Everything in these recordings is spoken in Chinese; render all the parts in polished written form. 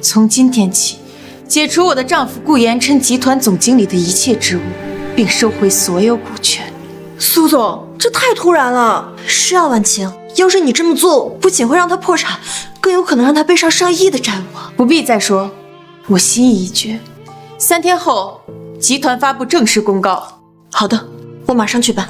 从今天起，解除我的丈夫顾延琛集团总经理的一切职务，并收回所有股权。苏总，这太突然了。是啊，婉晴，要是你这么做，不仅会让他破产，更有可能让他背上上亿的债务。不必再说，我心意已决。3天后，集团发布正式公告。好的，我马上去办。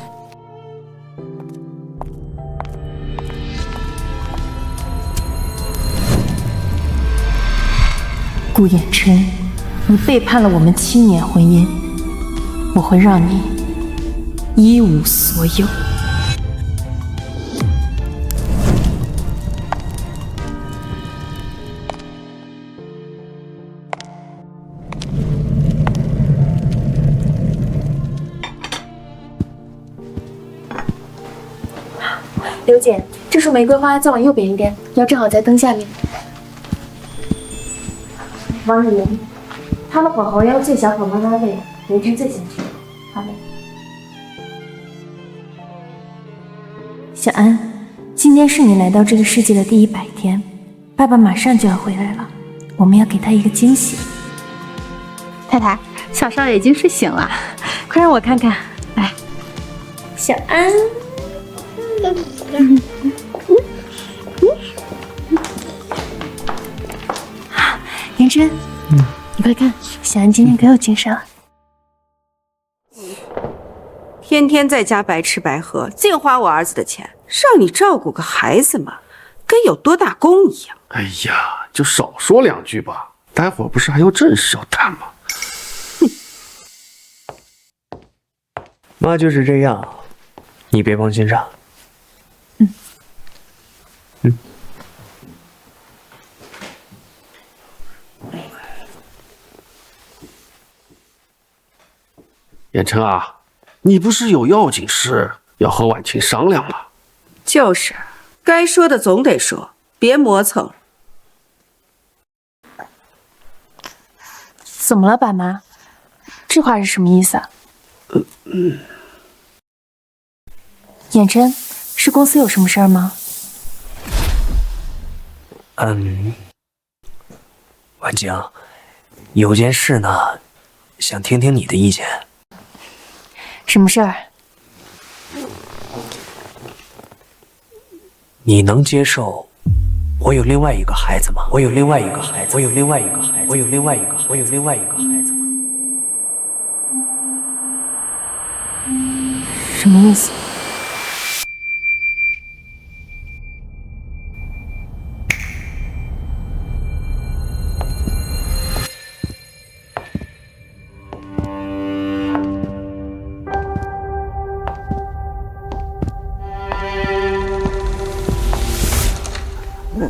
顾衍琛，你背叛了我们7年婚姻，我会让你一无所有。刘姐，这束玫瑰花再往右边一点，要正好在灯下面。王以言，他的火候要最小火慢慢煨，延琛最先吃。好嘞。小安，今天是你来到这个世界的第100天，爸爸马上就要回来了，我们要给他一个惊喜。太太，小少爷已经睡醒了，快让我看看。来，小安。延琛，你快看，小安今天可有精神了。天天在家白吃白喝，净花我儿子的钱，让你照顾个孩子嘛，跟有多大功一样。哎呀，就少说2句吧，待会儿不是还有正事要谈吗？妈就是这样，你别放心上。衍琛啊，你不是有要紧事要和婉晴商量吗？就是，该说的总得说，别磨蹭。怎么了，爸妈？这话是什么意思啊？衍琛，是公司有什么事儿吗？婉晴，有件事呢，想听听你的意见。什么事儿？你能接受我有另外一个孩子吗？我有另外一个孩子，我有另外一个孩子，我有另外一个，我有另外一个孩子吗？什么意思？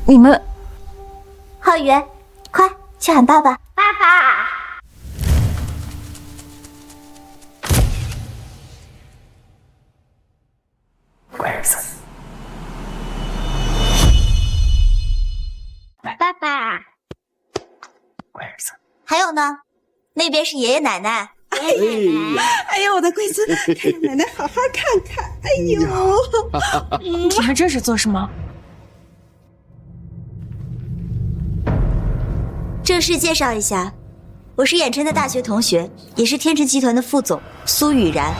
你们，浩宇，快去喊爸爸！爸爸！乖儿子，爸爸！乖儿子。还有呢，那边是爷爷奶奶。哎呦，我的贵孙，看让奶奶好好看看。哎呦，你们这是做什么？正式介绍一下，我是衍琛的大学同学，也是天成集团的副总苏雨然。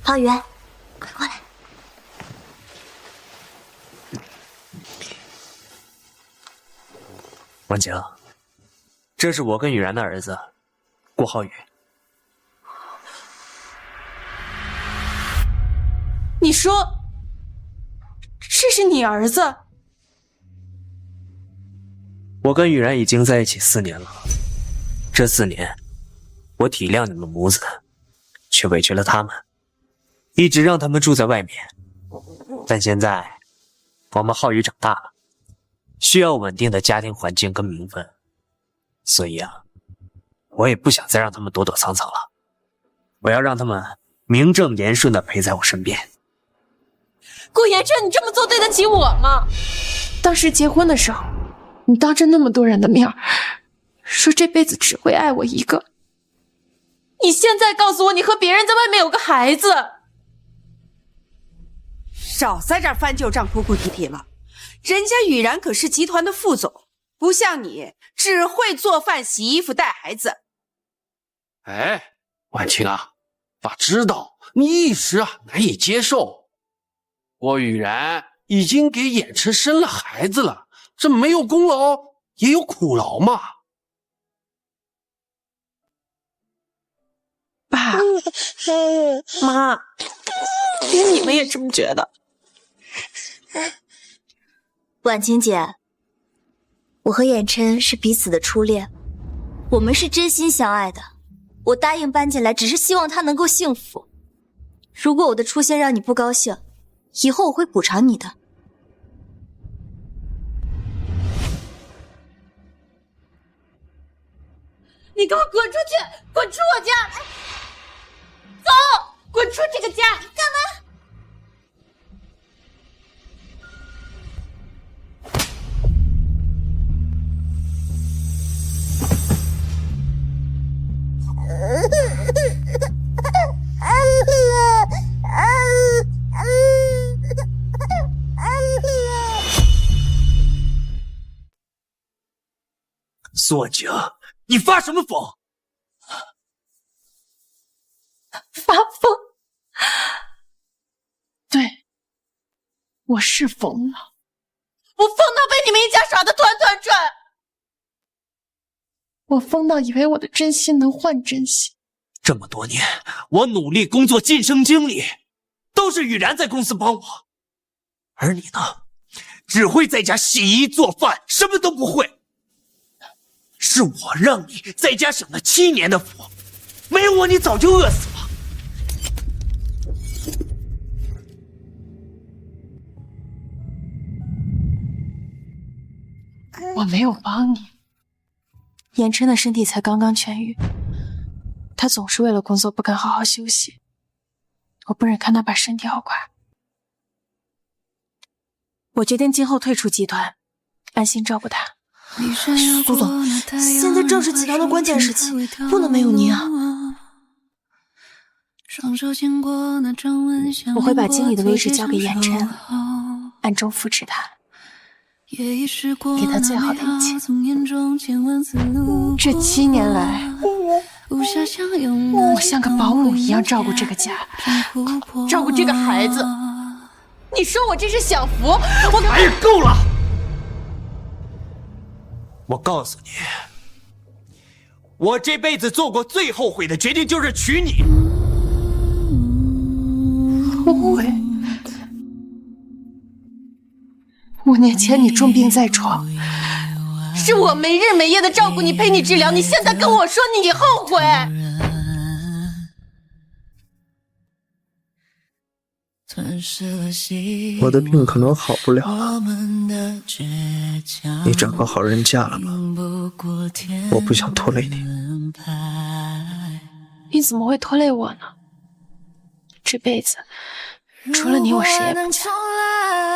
浩宇，快过来！婉晴，这是我跟雨然的儿子顾浩宇。你说这是你儿子？我跟雨然已经在一起4年了，这4年，我体谅你们母子，却委屈了他们，一直让他们住在外面。但现在，我们浩宇长大了，需要稳定的家庭环境跟名分，所以啊，我也不想再让他们躲躲藏藏了，我要让他们名正言顺的陪在我身边。顾延琛，你这么做对得起我吗？当时结婚的时候，你当着那么多人的面说这辈子只会爱我一个。你现在告诉我，你和别人在外面有个孩孩子。少在这儿翻旧账、哭哭啼啼了。人家雨然可是集团的副总，不像你只会做饭、洗衣服、带孩子。哎，婉清啊，爸知道你一时难以接受。我雨然已经给衍琛生了孩子了，这没有功劳也有苦劳嘛。爸妈，连你们也这么觉得？婉清姐，我和衍琛是彼此的初恋，我们是真心相爱的。我答应搬进来，只是希望他能够幸福。如果我的出现让你不高兴，以后我会补偿你的。你给我滚出去！滚出我家！走，滚出这个家！干嘛？苏婉晴，你发什么疯？发疯？对，我是疯了。我疯到被你们一家耍得团团转。我疯到以为我的真心能换真心。这么多年，我努力工作晋升经理，都是雨然在公司帮我，而你呢，只会在家洗衣做饭，什么都不会。是我让你在家享了7年的福，没有我你早就饿死了。我没有帮你。衍琛的身体才刚刚痊愈，他总是为了工作不肯好好休息，我不忍看他把身体耗垮。我决定今后退出集团，安心照顾他。苏总，现在正是集团的关键时期，不能没有您啊！我会把经理的位置交给衍琛，暗中扶持他，给他最好的一切。这7年来，我像个保姆一样照顾这个家，照顾这个孩子。你说我这是享福？哎呀，够了！我告诉你，我这辈子做过最后悔的决定就是娶你。后悔？5年前你重病在床，是我没日没夜的照顾你，陪你治疗，你现在跟我说你后悔？我的病可能好不了了，你找个好人嫁了吧，我不想拖累你。你怎么会拖累我呢？这辈子除了你我谁也不嫁，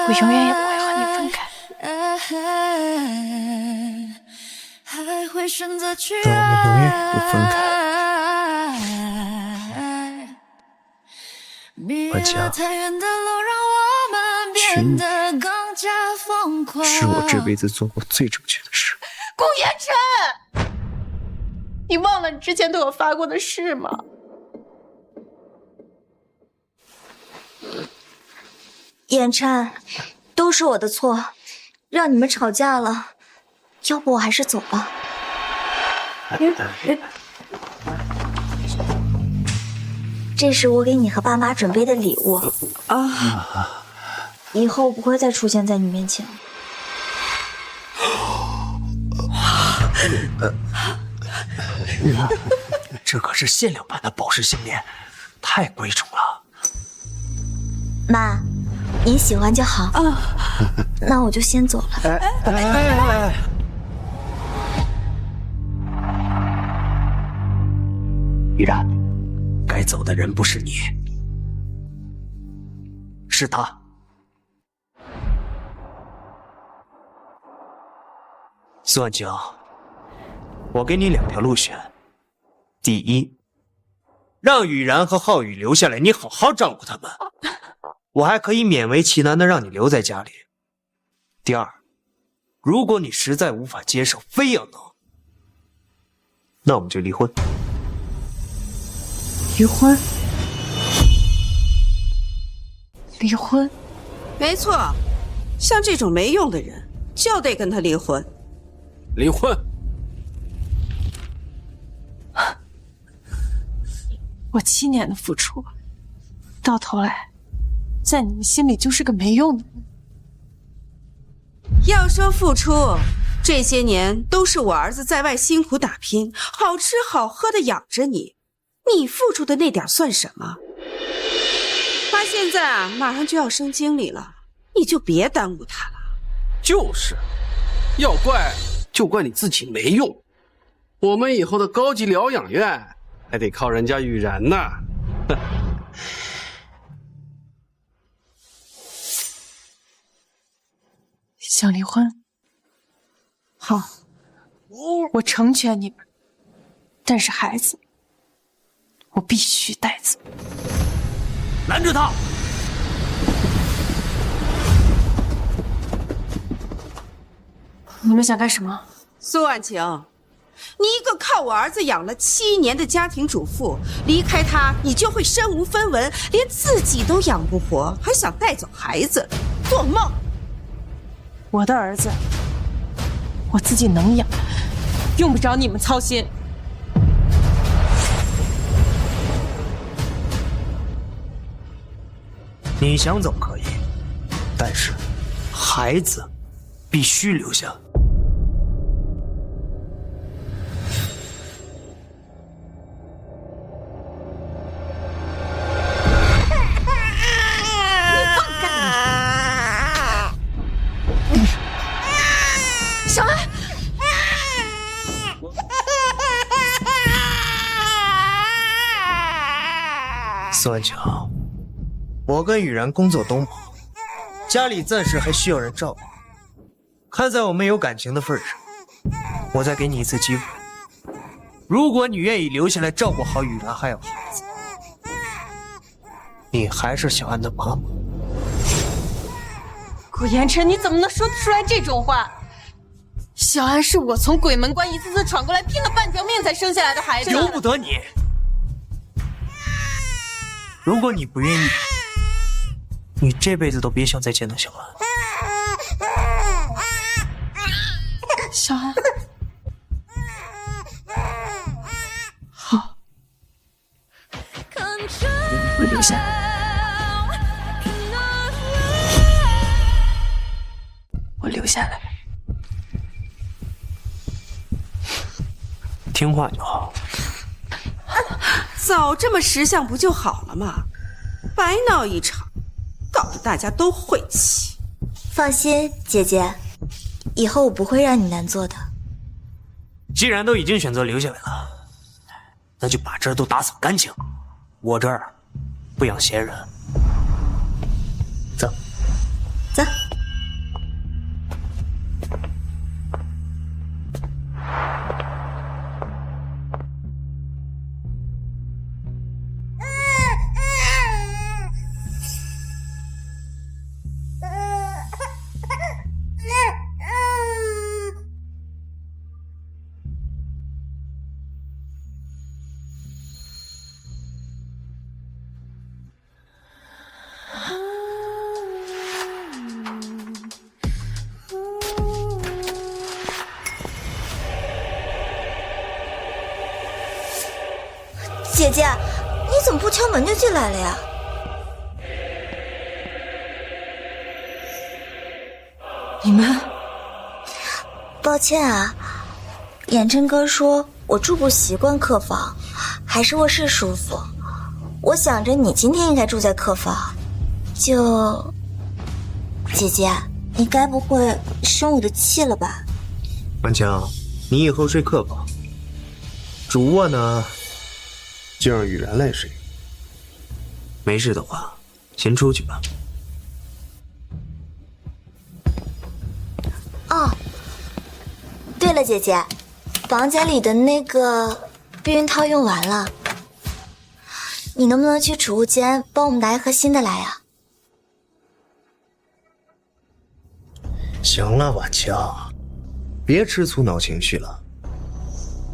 我永远也不会和你分开。让我们永远不分开。婉晴，娶你是我这辈子做过最正确的事。顾衍琛，你忘了你之前对我发过的誓吗？衍琛，都是我的错，让你们吵架了，要不我还是走吧。这是我给你和爸妈准备的礼物啊，以后不会再出现在你面前。这可是限量版的宝石项链，太贵重了。妈，你喜欢就好啊，那我就先走了。依然，该走的人不是你，是他。苏婉晴，我给你2条路选：第一，让雨然和浩宇留下来，你好好照顾他们。我还可以勉为其难的让你留在家里。第二，如果你实在无法接受，非要闹，那我们就离婚。离婚？离婚？没错，像这种没用的人，就得跟他离婚。离婚？我7年的付出，到头来，在你们心里就是个没用的人。要说付出，这些年都是我儿子在外辛苦打拼，好吃好喝的养着你，你付出的那点算什么？他现在啊，马上就要升经理了，你就别耽误他了。就是，要怪就怪你自己没用。我们以后的高级疗养院还得靠人家雨然呢。想离婚？好，我成全你们，但是孩子，我必须带走。拦住他！你们想干什么？苏婉晴，你一个靠我儿子养了7年的家庭主妇，离开他你就会身无分文，连自己都养不活，还想带走孩子，做梦！我的儿子，我自己能养，用不着你们操心。你想走可以，但是孩子必须留下。小安，苏万强，我跟雨然工作都忙，家里暂时还需要人照顾。看在我们有感情的份上，我再给你一次机会。如果你愿意留下来照顾好雨然还有孩子，你还是小安的妈妈。顾言琛，你怎么能说得出来这种话？小安是我从鬼门关一次次闯过来，拼了半条命才生下来的孩子，由不得你。如果你不愿意，你这辈子都别想再见到小安。小安，好，我留下来，我留下来。听话就好。早这么识相不就好了吗？白闹一场，搞得大家都晦气。放心，姐姐，以后我不会让你难做的。既然都已经选择留下来了，那就把这儿都打扫干净。我这儿不养闲人。走，走。姐姐，你怎么不敲门就进来了呀？你们，抱歉啊，言琛哥说我住不习惯客房，还是卧室舒服。我想着你今天应该住在客房，就……姐姐，你该不会生我的气了吧？万强，你以后睡客房，主卧呢？就让雨然来睡。没事的话，先出去吧。哦，对了，姐姐，房间里的那个避孕套用完了，你能不能去储物间帮我们拿一盒新的来啊？行了，婉清，别吃醋闹情绪了。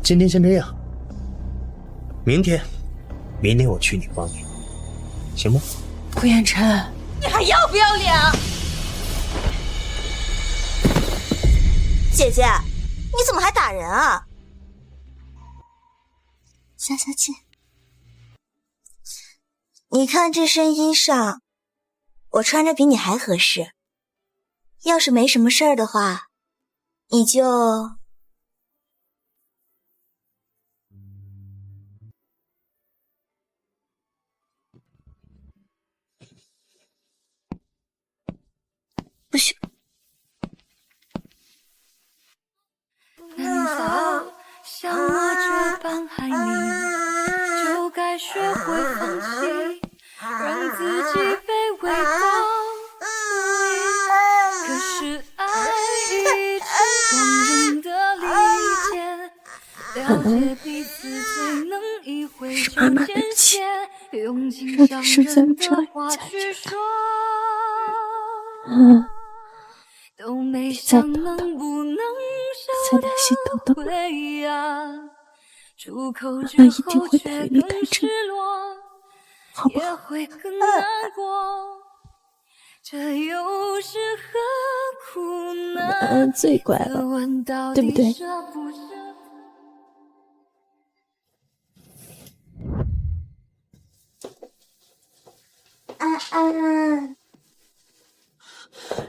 今天先这样，明天我去你帮你，行吗？顾烟尘，你还要不要脸啊？姐姐，你怎么还打人啊？消消气。你看这身衣裳，我穿着比你还合适。要是没什么事儿的话，你就……不许！能否像我这般爱你，就该学会放弃，让自己卑微到无力。可是爱一直两人的理解，了解彼此最能一挥就见血，用尽伤人的话去说。都没想能不能收到回呀，出口之后却更失落，也会更难过，这又是何苦呢？最乖了，对不对？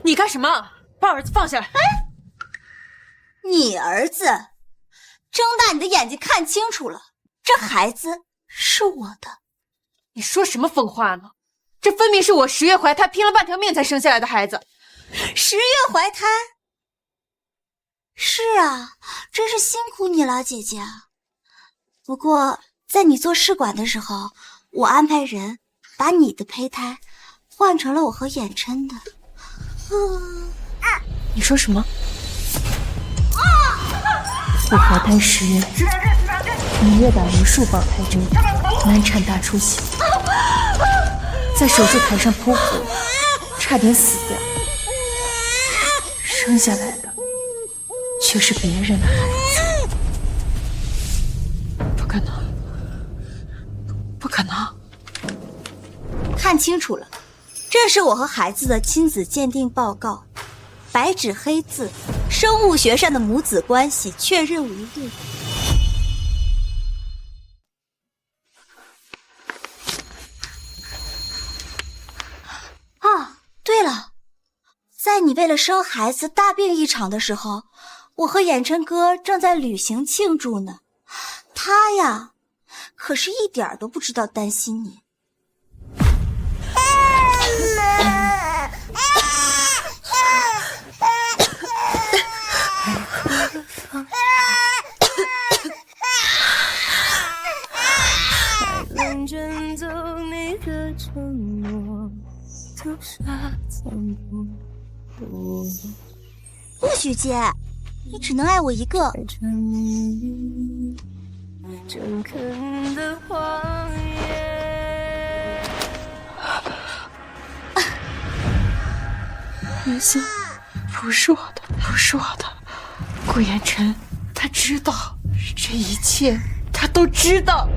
你干什么？把儿子放下来！你儿子，睁大你的眼睛看清楚了，这孩子是我的。你说什么疯话呢？这分明是我10月怀胎，拼了半条命才生下来的孩子。10月怀胎？是啊，真是辛苦你了，姐姐。不过在你做试管的时候，我安排人把你的胚胎换成了我和衍琛的。你说什么？我怀胎10月，你越打无数胞胎针，难产大出血，在手术台上剖腹，差点死掉。生下来的却是别人的孩子，不可能，不可能！看清楚了，这是我和孩子的亲子鉴定报告。白纸黑字，生物学上的母子关系确认无误。啊，对了，在你为了生孩子大病一场的时候，我和衍琛哥正在旅行庆祝呢。他呀，可是一点都不知道担心你。真走你的承诺，都是残破不许接，你只能爱我一个。诚恳的谎言。儿子，不是我的，不是我的。顾衍琛，他知道这一切，他都知道。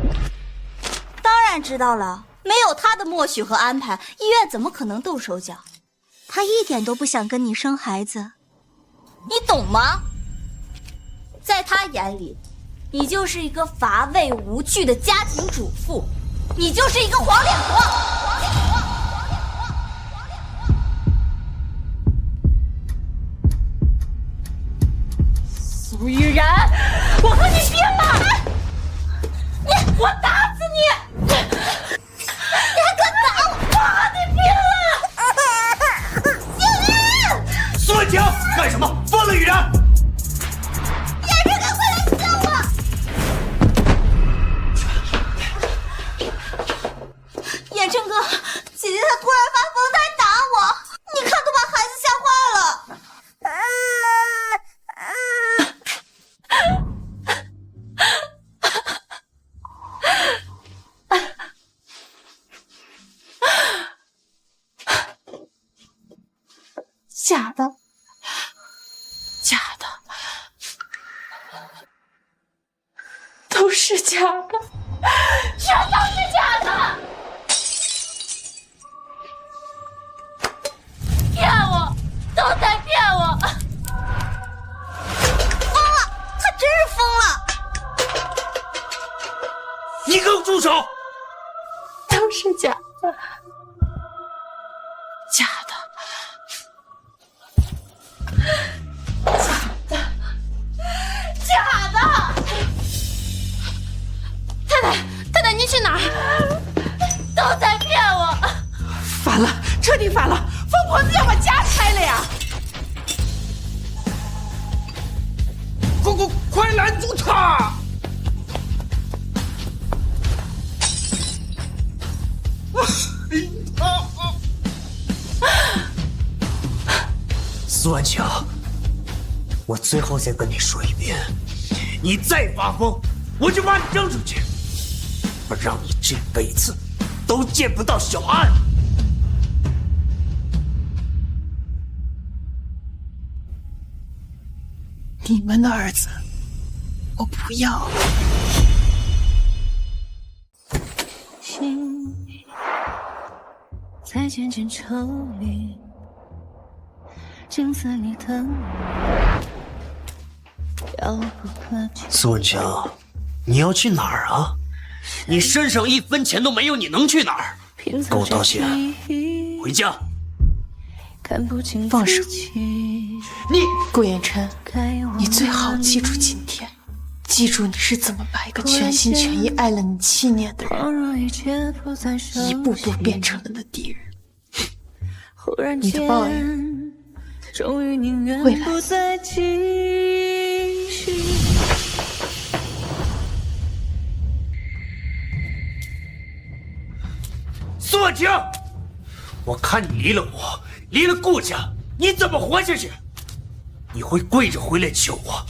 当然知道了，没有他的默许和安排，医院怎么可能动手脚？他一点都不想跟你生孩子，你懂吗？在他眼里，你就是一个乏味无趣的家庭主妇，你就是一个黄脸婆。苏玉然，我和你拼了！我打死你！你还敢打我！我和你拼了！小玉，苏文清，干什么？放了雨然！衍琛哥，快来救我！衍琛哥，姐姐她突然发疯，她还打我，你看都把孩子吓坏了。假的，假的，都是假的，全都是假的！骗我，都在骗我！疯了，他真是疯了！你给我住手！都是假的，假的。假的！太太，您去哪儿？都在骗我！反了，彻底反了！疯婆子要把家拆了呀！快拦住他！苏婉清，我最后再跟你说一遍，你再发疯，我就把你扔出去，我让你这辈子都见不到小安。你们的儿子，我不要。心在渐渐抽离，镜子里的你遥不可及。苏文清，你要去哪儿啊？你身上1分钱都没有，你能去哪儿？给我道歉，回家。放手！你顾衍琛，你最好记住今天，记住你是怎么把一个全心全意爱了你7年的人，一步步变成了你的敌人。你的报应会来。苏婉清，我看你离了我，离了顾家，你怎么活下去？你会跪着回来求我，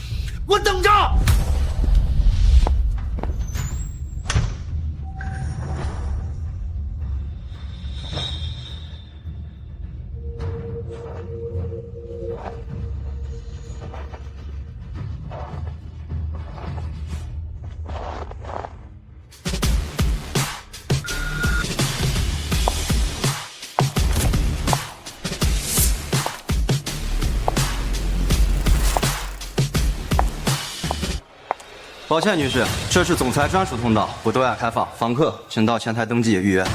我等着。抱歉，女士，这是总裁专属通道，不对外开放，访客请到前台登记预约。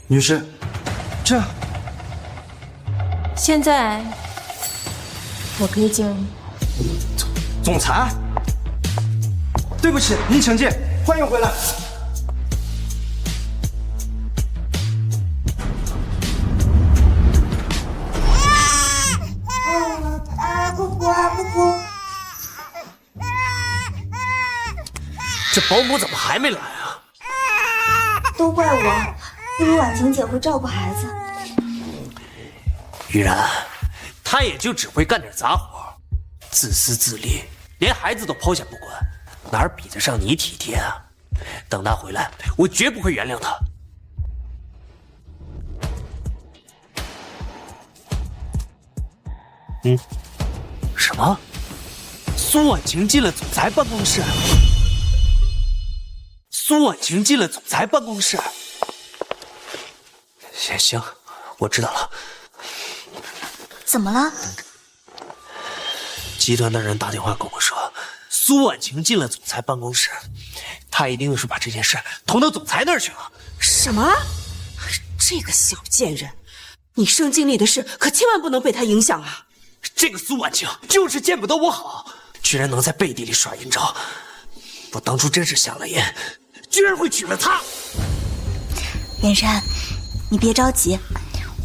女士，这现在我可以进入。总裁，对不起，您请进，欢迎回来。这保姆怎么还没来啊？都怪我，不如婉晴姐会照顾孩子。于然，她也就只会干点杂活，自私自利，连孩子都抛下不管，哪比得上你体贴啊？等她回来，我绝不会原谅她。什么？苏婉晴进了总裁办公室？苏婉晴进了总裁办公室。行，我知道了。怎么了？集团的人打电话跟我说，苏婉晴进了总裁办公室，他一定是把这件事捅到总裁那儿去了。什么？这个小贱人，你圣经里的事可千万不能被他影响啊！这个苏婉晴就是见不得我好，居然能在背地里耍阴招。我当初真是瞎了眼，居然会娶了她。远山，你别着急，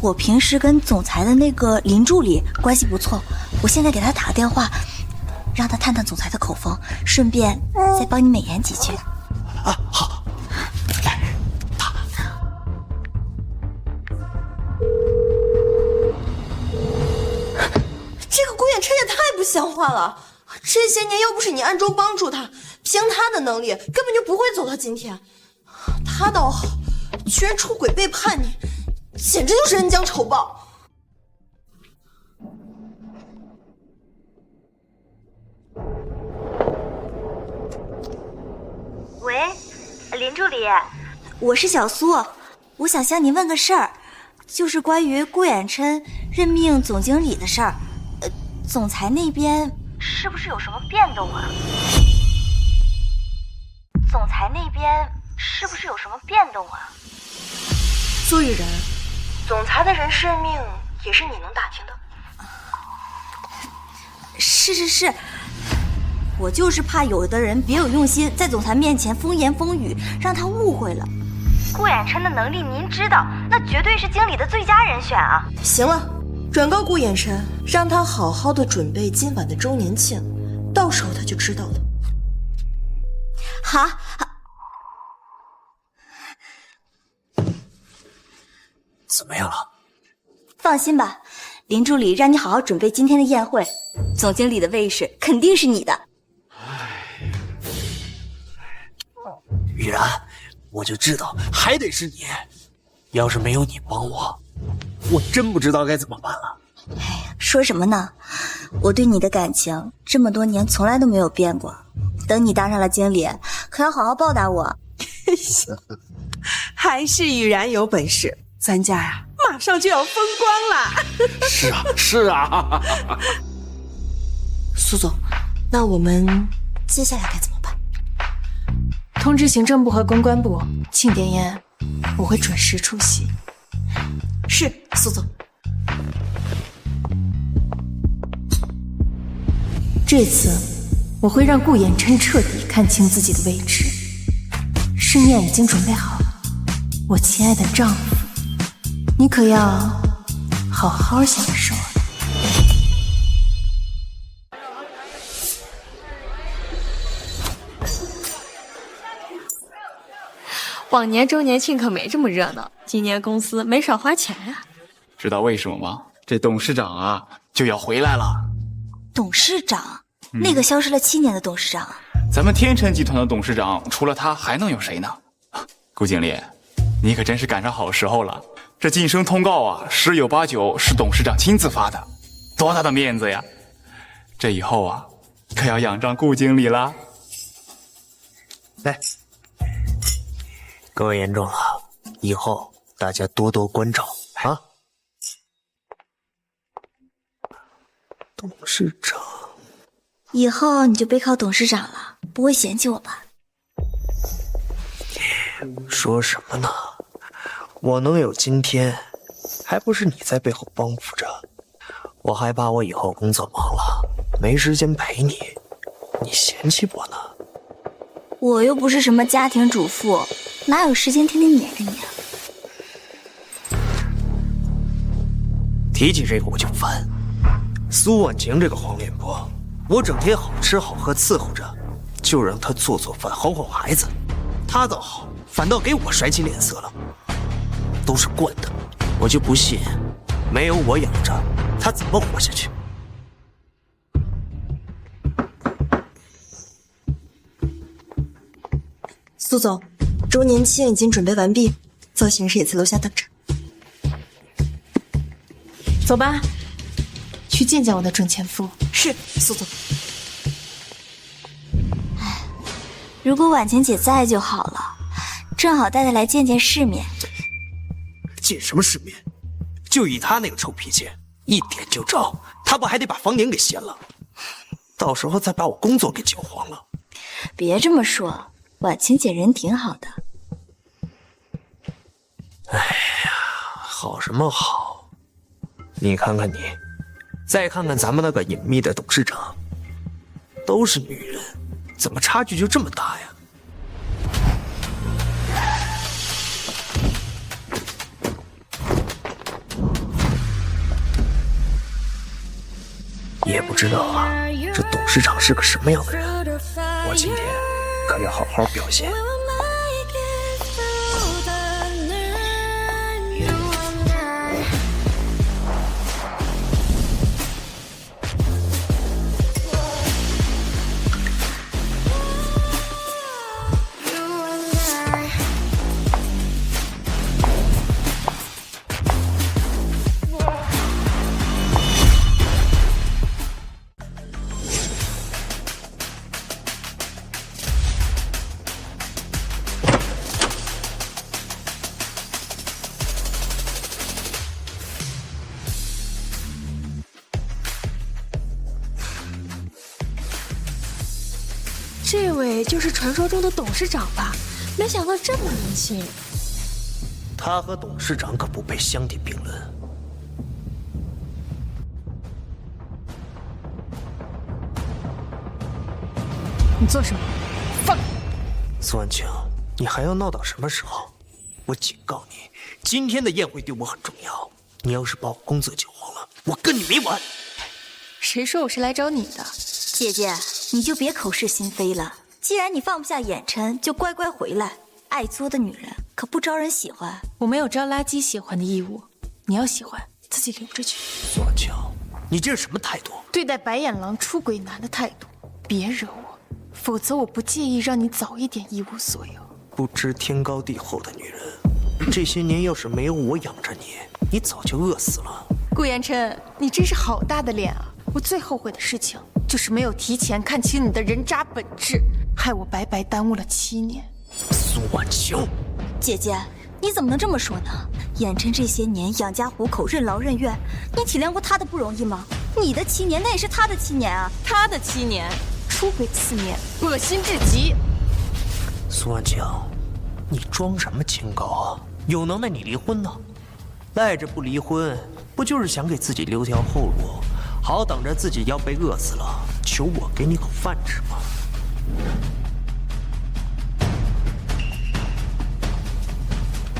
我平时跟总裁的那个林助理关系不错，我现在给他打个电话，让他探探总裁的口风，顺便再帮你美言几句。啊，好。来，打。这个顾远琛也太不像话了！这些年要不是你暗中帮助他，凭他的能力，根本就不会走到今天。他倒好，居然出轨背叛你，简直就是恩将仇报。喂，林助理，我是小苏，我想向你问个事儿，就是关于顾衍琛任命总经理的事儿。总裁那边是不是有什么变动啊？总裁那边是不是有什么变动啊？苏雨然，总裁的人事任命也是你能打听的？是，我就是怕有的人别有用心，在总裁面前风言风语，让他误会了。顾衍琛的能力您知道，那绝对是经理的最佳人选啊！行了，转告顾衍琛，让他好好的准备今晚的周年庆，到时候他就知道了。好。怎么样了？放心吧，林助理让你好好准备今天的宴会，总经理的位置肯定是你的。雨然，我就知道还得是你，要是没有你帮我，我真不知道该怎么办了。说什么呢？我对你的感情这么多年从来都没有变过，等你当上了经理，可要好好报答我。还是雨然有本事，咱家呀马上就要风光了。是啊。苏总，那我们接下来该怎么办？通知行政部和公关部，庆典宴我会准时出席。是，苏总。这次我会让顾衍琛彻底看清自己的位置。盛宴已经准备好了，我亲爱的丈夫，你可要好好享受。往年周年庆可没这么热闹，今年公司没少花钱呀。知道为什么吗？这董事长啊就要回来了。董事长？那个消失了7年的董事长？咱们天成集团的董事长除了他还能有谁呢？顾经理，你可真是赶上好时候了。这晋升通告啊，10有8九是董事长亲自发的，多大的面子呀！这以后啊，可要仰仗顾经理啦。来，各位言重了，以后大家多多关照啊。董事长，以后你就背靠董事长了，不会嫌弃我吧？说什么呢？我能有今天，还不是你在背后帮扶着？我害怕我以后工作忙了，没时间陪你，你嫌弃我呢？我又不是什么家庭主妇，哪有时间天天黏着你啊？提起这个我就烦。苏婉晴这个黄脸婆，我整天好吃好喝伺候着，就让她做饭哄哄孩子，她倒好，反倒给我甩起脸色了。都是惯的，我就不信没有我养着，她怎么活下去？苏总，周年庆已经准备完毕，造型师也在楼下等着。走吧，去见见我的准前夫。是，苏总。如果婉晴姐在就好了，正好带她来见见世面。见什么世面？就以她那个臭脾气，一点就着，她不还得把房顶给掀了？到时候再把我工作给搅黄了。别这么说，婉晴姐人挺好的。哎呀，好什么好？你看看你，再看看咱们那个隐秘的董事长，都是女人，怎么差距就这么大呀？也不知道啊，这董事长是个什么样的人，我今天可要好好表现。这位就是传说中的董事长吧？没想到这么年轻。他和董事长可不配相提并论。你做什么？放！苏婉清，你还要闹到什么时候？我警告你，今天的宴会对我很重要。你要是把我工作搅黄了，我跟你没完。谁说我是来找你的？姐姐，你就别口是心非了。既然你放不下眼琛，就乖乖回来。爱作的女人可不招人喜欢。我没有招垃圾喜欢的义务，你要喜欢自己留着去。苏婉清，你这是什么态度？对待白眼狼出轨男的态度。别惹我，否则我不介意让你早一点一无所有。不知天高地厚的女人，这些年要是没有我养着你，你早就饿死了。顾言琛，你真是好大的脸啊！我最后悔的事情就是没有提前看清你的人渣本质，害我白白耽误了7年。苏婉清，姐姐，你怎么能这么说呢？眼琛这些年养家糊口，任劳任怨，你体谅过他的不容易吗？你的7年，那也是他的7年啊！他的7年，出轨4年，恶心至极。苏婉清，你装什么清高啊？有能耐你离婚呢？赖着不离婚，不就是想给自己留条后路，好等着自己要被饿死了，求我给你口饭吃吗？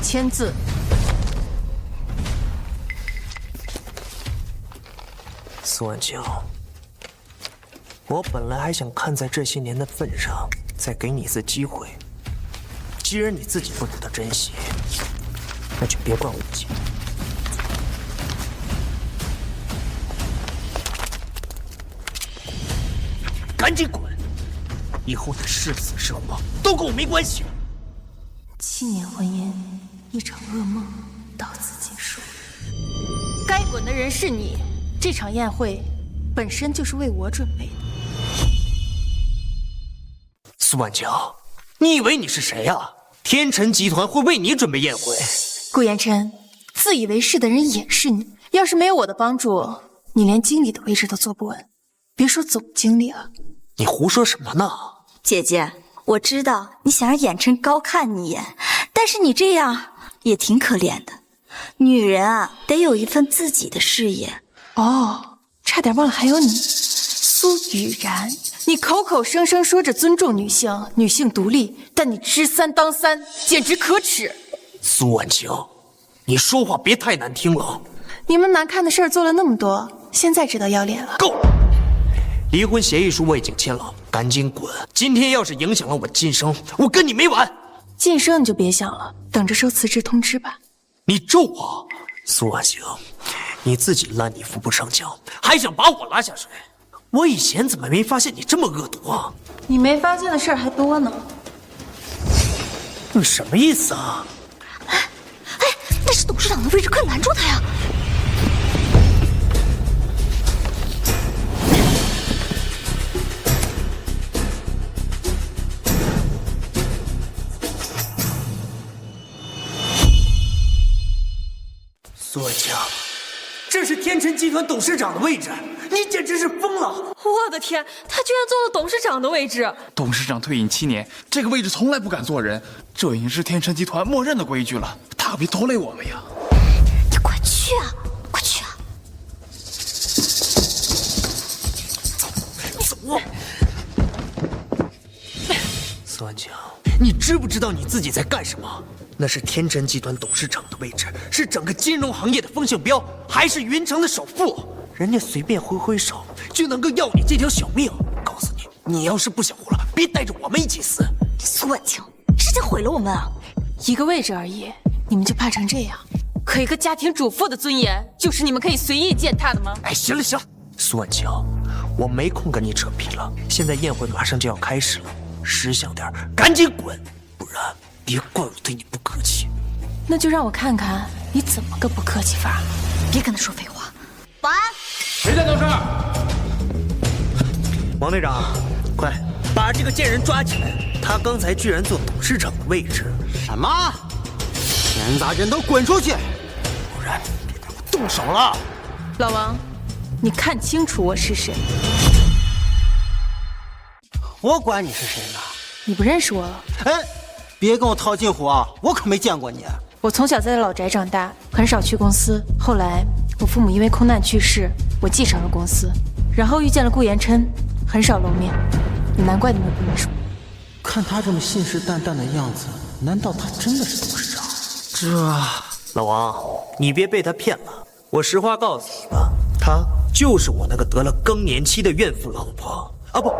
签字。苏婉清，我本来还想看在这些年的份上，再给你一次机会。既然你自己不懂得珍惜，那就别怪我不亲。赶紧滚！以后你是死是活都跟我没关系。7年婚姻，一场噩梦，到此结束。该滚的人是你。这场宴会本身就是为我准备的。苏婉清，你以为你是谁啊？天辰集团会为你准备宴会？顾言琛，自以为是的人也是你。要是没有我的帮助，你连经理的位置都坐不稳，别说总经理了。你胡说什么呢？姐姐，我知道你想让眼琛高看你一眼，但是你这样也挺可怜的。女人啊，得有一份自己的事业。哦，差点忘了还有你，苏雨然。你口口声声说着尊重女性、女性独立，但你知3当3，简直可耻。苏婉清，你说话别太难听了。你们难看的事儿做了那么多，现在知道要脸了。够了！离婚协议书我已经签了，赶紧滚！今天要是影响了我晋升，我跟你没完。晋升你就别想了，等着收辞职通知吧。你咒我，苏婉清，你自己烂泥扶不上墙，还想把我拉下水？我以前怎么没发现你这么恶毒啊？你没发现的事儿还多呢。你什么意思啊？哎，那是董事长的位置，快拦住他呀！苏婉清，这是天辰集团董事长的位置，你简直是疯了！我的天，他居然坐了董事长的位置！董事长退隐7年，这个位置从来不敢坐人，这已经是天辰集团默认的规矩了。他可别拖累我们呀！你快去啊，快去啊！走！苏婉清，你知不知道你自己在干什么？那是天辰集团董事长的位置，是整个金融行业的风向标，还是云城的首富。人家随便挥挥手就能够要你这条小命。告诉你，你要是不想活了，别带着我们一起死。苏婉清，直接毁了我们啊！一个位置而已，你们就怕成这样？可一个家庭主妇的尊严，就是你们可以随意践踏的吗？哎，行了行了，苏婉清，我没空跟你扯皮了。现在宴会马上就要开始了，识相点，赶紧滚，不然别怪我对你不客气。那就让我看看你怎么个不客气法。别跟他说废话。保安，谁在闹事儿？王队长，快把这个贱人抓起来！他刚才居然坐董事长的位置。什么？闲杂人都滚出去！不然别对我动手了。老王，你看清楚我是谁。我管你是谁呢？你不认识我了？哎，别跟我套近乎啊！我可没见过你。我从小在老宅长大，很少去公司。后来我父母因为空难去世，我继承了公司，然后遇见了顾延琛，很少露面，难怪你们不认识我。看他这么信誓旦旦的样子，难道他真的是董事长？老王，你别被他骗了。我实话告诉你吧，她就是我那个得了更年期的怨妇老婆啊，不，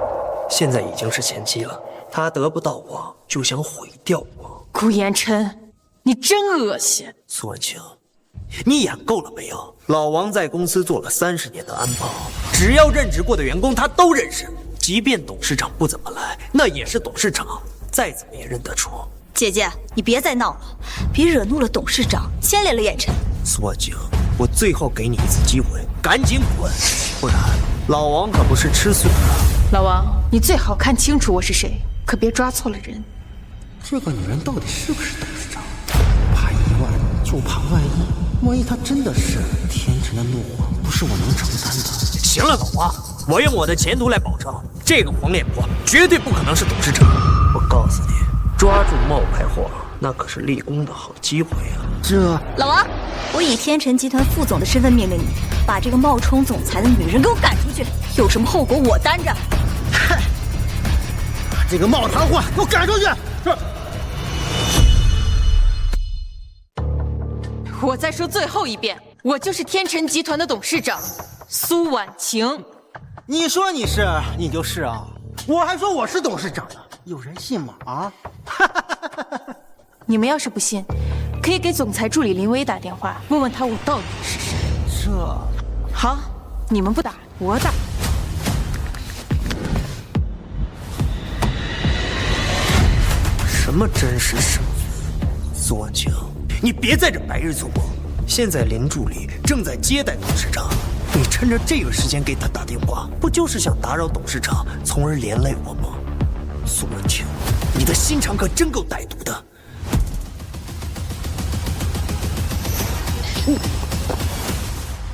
现在已经是前妻了。她得不到我，就想毁掉我。顾延琛，你真恶心！苏婉清，你演够了没有？老王在公司做了30年的安保，只要任职过的员工他都认识，即便董事长不怎么来，那也是董事长，再怎么也认得出。姐姐，你别再闹了，别惹怒了董事长，牵连了燕琛。苏婉清，我最后给你一次机会，赶紧滚，不然老王可不是吃素的。老王，你最好看清楚我是谁，可别抓错了人。这个女人到底是不是董事长？怕1万就怕万一她真的是，天辰的怒火不是我能承担的。行了，老王，我用我的前途来保证，这个黄脸婆绝对不可能是董事长。我告诉你，抓住冒牌货，那可是立功的好机会啊！老王，我以天辰集团副总的身份命令你，把这个冒充总裁的女人给我赶出去，有什么后果我担着。哼，把这个冒牌货给我赶出去！我再说最后一遍，我就是天辰集团的董事长苏婉晴。你说你是，你就是啊！我还说我是董事长呢，有人信吗？啊！你们要是不信，可以给总裁助理林薇打电话，问问他我到底是谁。好，你们不打，我打。什么真实身份？苏婉清，你别在这白日做梦。现在林助理正在接待董事长，你趁着这个时间给他打电话，不就是想打扰董事长，从而连累我吗？苏婉清，你的心肠可真够歹毒的。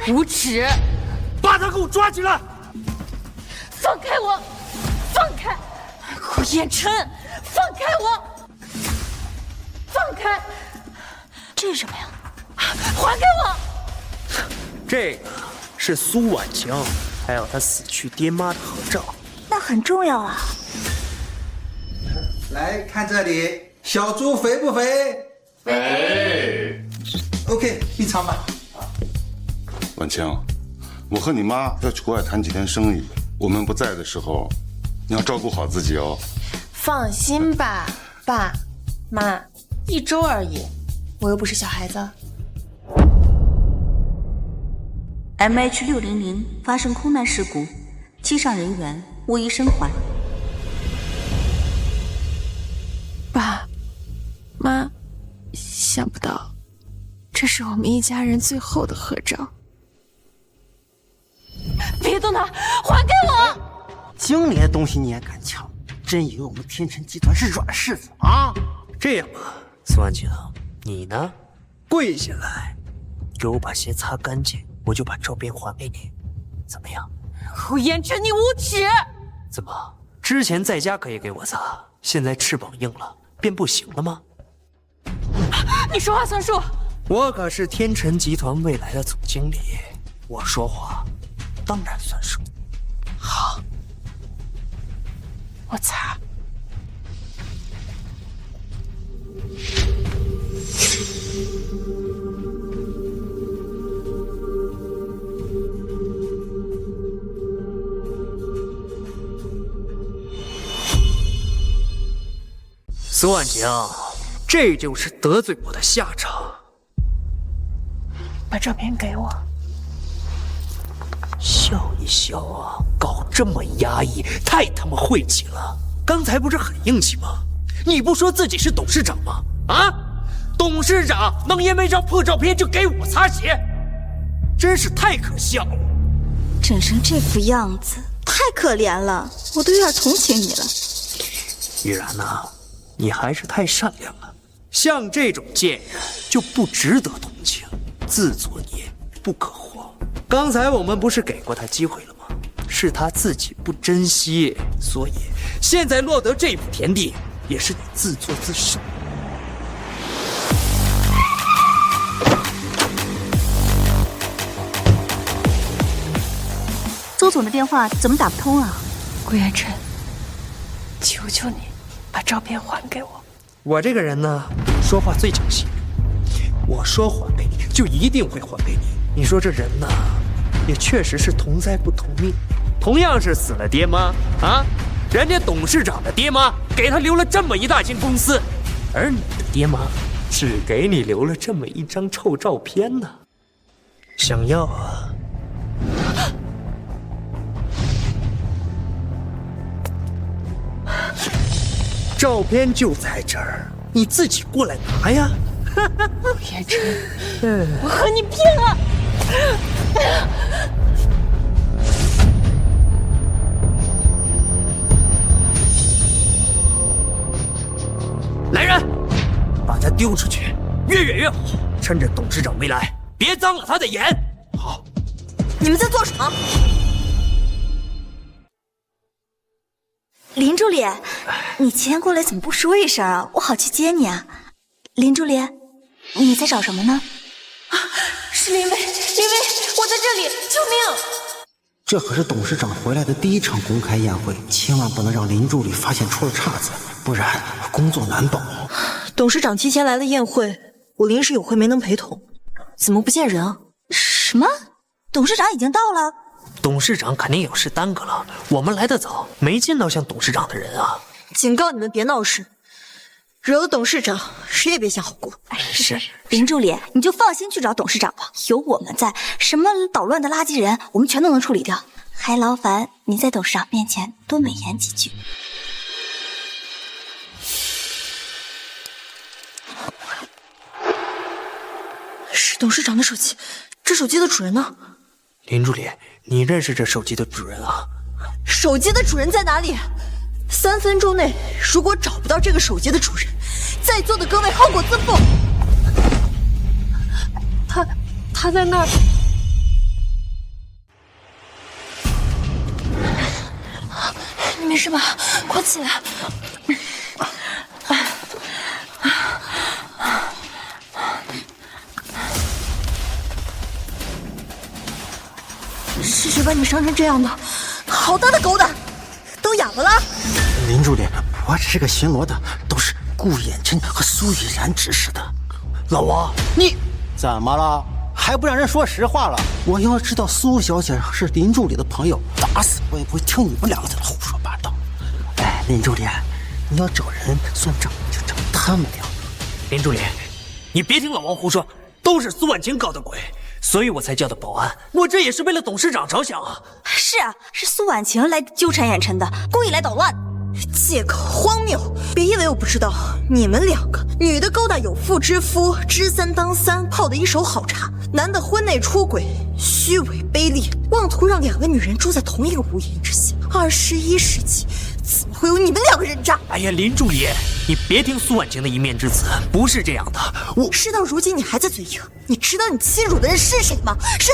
无耻！把他给我抓起来！放开我！放开！顾延琛，放开我！放开！这是什么呀？还给我！这个是苏婉晴，还有她死去爹妈的合照，那很重要啊。来看这里，小猪肥不肥？肥。OK， 闭场吧。婉清，我和你妈要去国外谈几天生意，我们不在的时候，你要照顾好自己哦。放心吧，爸妈，1周而已，我又不是小孩子。MH600发生空难事故，机上人员无一生还。爸妈，想不到，这是我们一家人最后的合照。别动他，还给我！经理的东西你也敢抢？真以为我们天辰集团是软柿子啊？这样吧，苏婉晴，你呢，跪下来，给我把鞋擦干净，我就把照片还给你，怎么样？顾延琛，你无耻！怎么，之前在家可以给我擦，现在翅膀硬了，便不行了吗？你说话算数！我可是天辰集团未来的总经理，我说话当然算数。好，我擦。苏婉晴，这就是得罪我的下场。把照片给我。笑一笑啊，搞这么压抑，太他妈晦气了。刚才不是很硬气吗？你不说自己是董事长吗？啊，董事长能因为张破照片就给我擦鞋，真是太可笑了。整成这副样子，太可怜了，我都有点同情你了。玉然呐，你还是太善良了，像这种贱人就不值得同情，自作孽不可活。刚才我们不是给过他机会了吗？是他自己不珍惜，所以现在落得这步田地，也是你自作自受。周总的电话怎么打不通啊？顾远琛，求求你把照片还给我。我这个人呢，说话最讲信用，我说还给你，就一定会还给你。你说这人呢，也确实是同灾不同命，同样是死了爹妈啊，人家董事长的爹妈给他留了这么一大间公司，而你的爹妈只给你留了这么一张臭照片呢。想要啊？照片就在这儿，你自己过来拿呀！远琛，我和你拼了！来人，把他丢出去，越远越好，趁着董事长没来，别脏了他的眼。好，你们在做什么？林助理，你今天过来怎么不说一声啊？我好去接你啊。林助理，你在找什么呢？是林薇，林薇，我在这里，救命！这可是董事长回来的第一场公开宴会，千万不能让林助理发现出了岔子，不然工作难保。董事长提前来了宴会，我临时有会没能陪同，怎么不见人啊？什么？董事长已经到了？董事长肯定有事耽搁了，我们来得早，没见到像董事长的人啊！警告你们别闹事，惹了董事长，谁也别想好过。是林助理，你就放心去找董事长吧，有我们在，什么捣乱的垃圾人，我们全都能处理掉。还劳烦你在董事长面前多美言几句。是董事长的手机，这手机的主人呢？林助理，你认识这手机的主人啊？手机的主人在哪里？3分钟内如果找不到这个手机的主人，在座的各位后果自负。他在那儿。你没事吧？快起来！是谁把你伤成这样的？好大的狗胆，都哑巴了！林助理，我只是个巡逻的，都是顾衍琛和苏雨然指使的。老王，你怎么了？还不让人说实话了？我要知道苏小姐是林助理的朋友，打死我也不会听你们两个在那胡说八道。哎，林助理，你要找人算账，就找他们两个。林助理，你别听老王胡说，都是苏婉晴搞的鬼。所以我才叫的保安，我这也是为了董事长着想啊！是啊，是苏婉晴来纠缠衍琛的，故意来捣乱。借口荒谬！别以为我不知道，你们两个女的勾搭有妇之夫，知三当三，泡的一手好茶；男的婚内出轨，虚伪卑劣，妄图让两个女人住在同一个屋檐之下。21世纪怎么会有你们两个人渣？哎呀，林助理，你别听苏婉晴的一面之词，不是这样的。事到如今你还在嘴硬，你知道你欺辱的人是谁吗？是。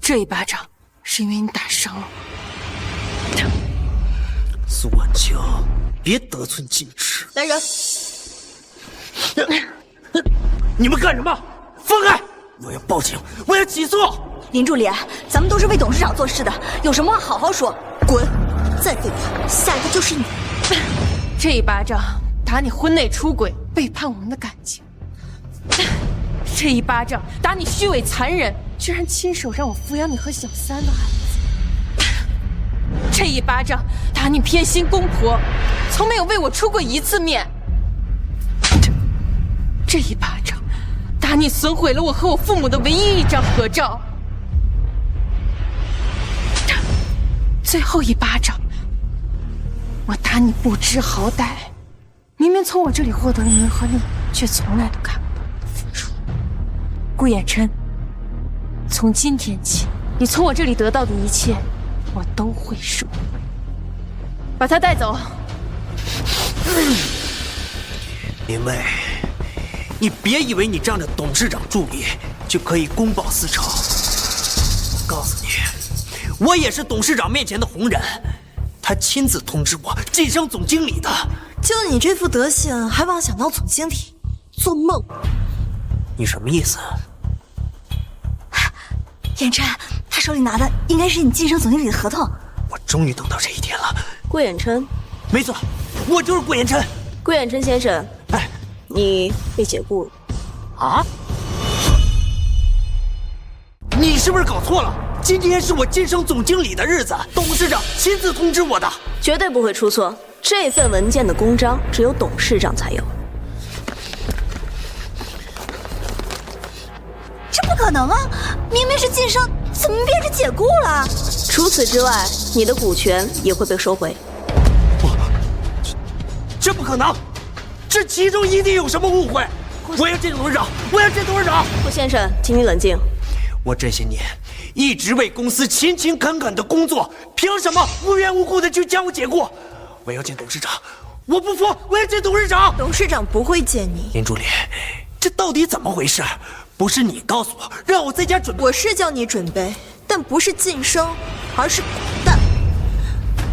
这一巴掌是因为你打伤了我。苏婉晴，别得寸进尺。来人！你们干什么？放开！我要报警，我要起诉！林助理，咱们都是为董事长做事的，有什么话好好说。滚！再废话，下一个就是你。这一巴掌打你婚内出轨，背叛我们的感情。这一巴掌打你虚伪残忍，居然亲手让我抚养你和小三的孩子。这一巴掌打你偏心公婆，从没有为我出过一次面。这一巴掌打你损毁了我和我父母的唯一一张合照。最后一巴掌，我打你不知好歹，明明从我这里获得了名和利，却从来都看不到付出。顾衍琛，从今天起，你从我这里得到的一切，我都会收回。把他带走。林薇，你别以为你仗着董事长助理就可以公报私仇。我告诉你，我也是董事长面前的红人，他亲自通知我晋升总经理的。就你这副德行，还妄想当总经理？做梦！你什么意思？燕琛，他手里拿的应该是你晋升总经理的合同。我终于等到这一天了。顾衍琛，没错，我就是顾衍琛。顾衍琛先生，哎，你被解雇了。啊？你是不是搞错了？今天是我晋升总经理的日子，董事长亲自通知我的，绝对不会出错。这份文件的公章只有董事长才有。这不可能啊！明明是晋升，怎么变成解雇了？除此之外，你的股权也会被收回。这不可能，这其中一定有什么误会。我要见董事长，我要见董事长。顾先生，请你冷静。我这些年一直为公司勤勤恳恳的工作，凭什么无缘无故的就将我解雇？我要见董事长，我不服！我要见董事长。董事长不会见你。林助理，这到底怎么回事？不是你告诉我，让我在家准备。我是叫你准备，但不是晋升，而是滚蛋。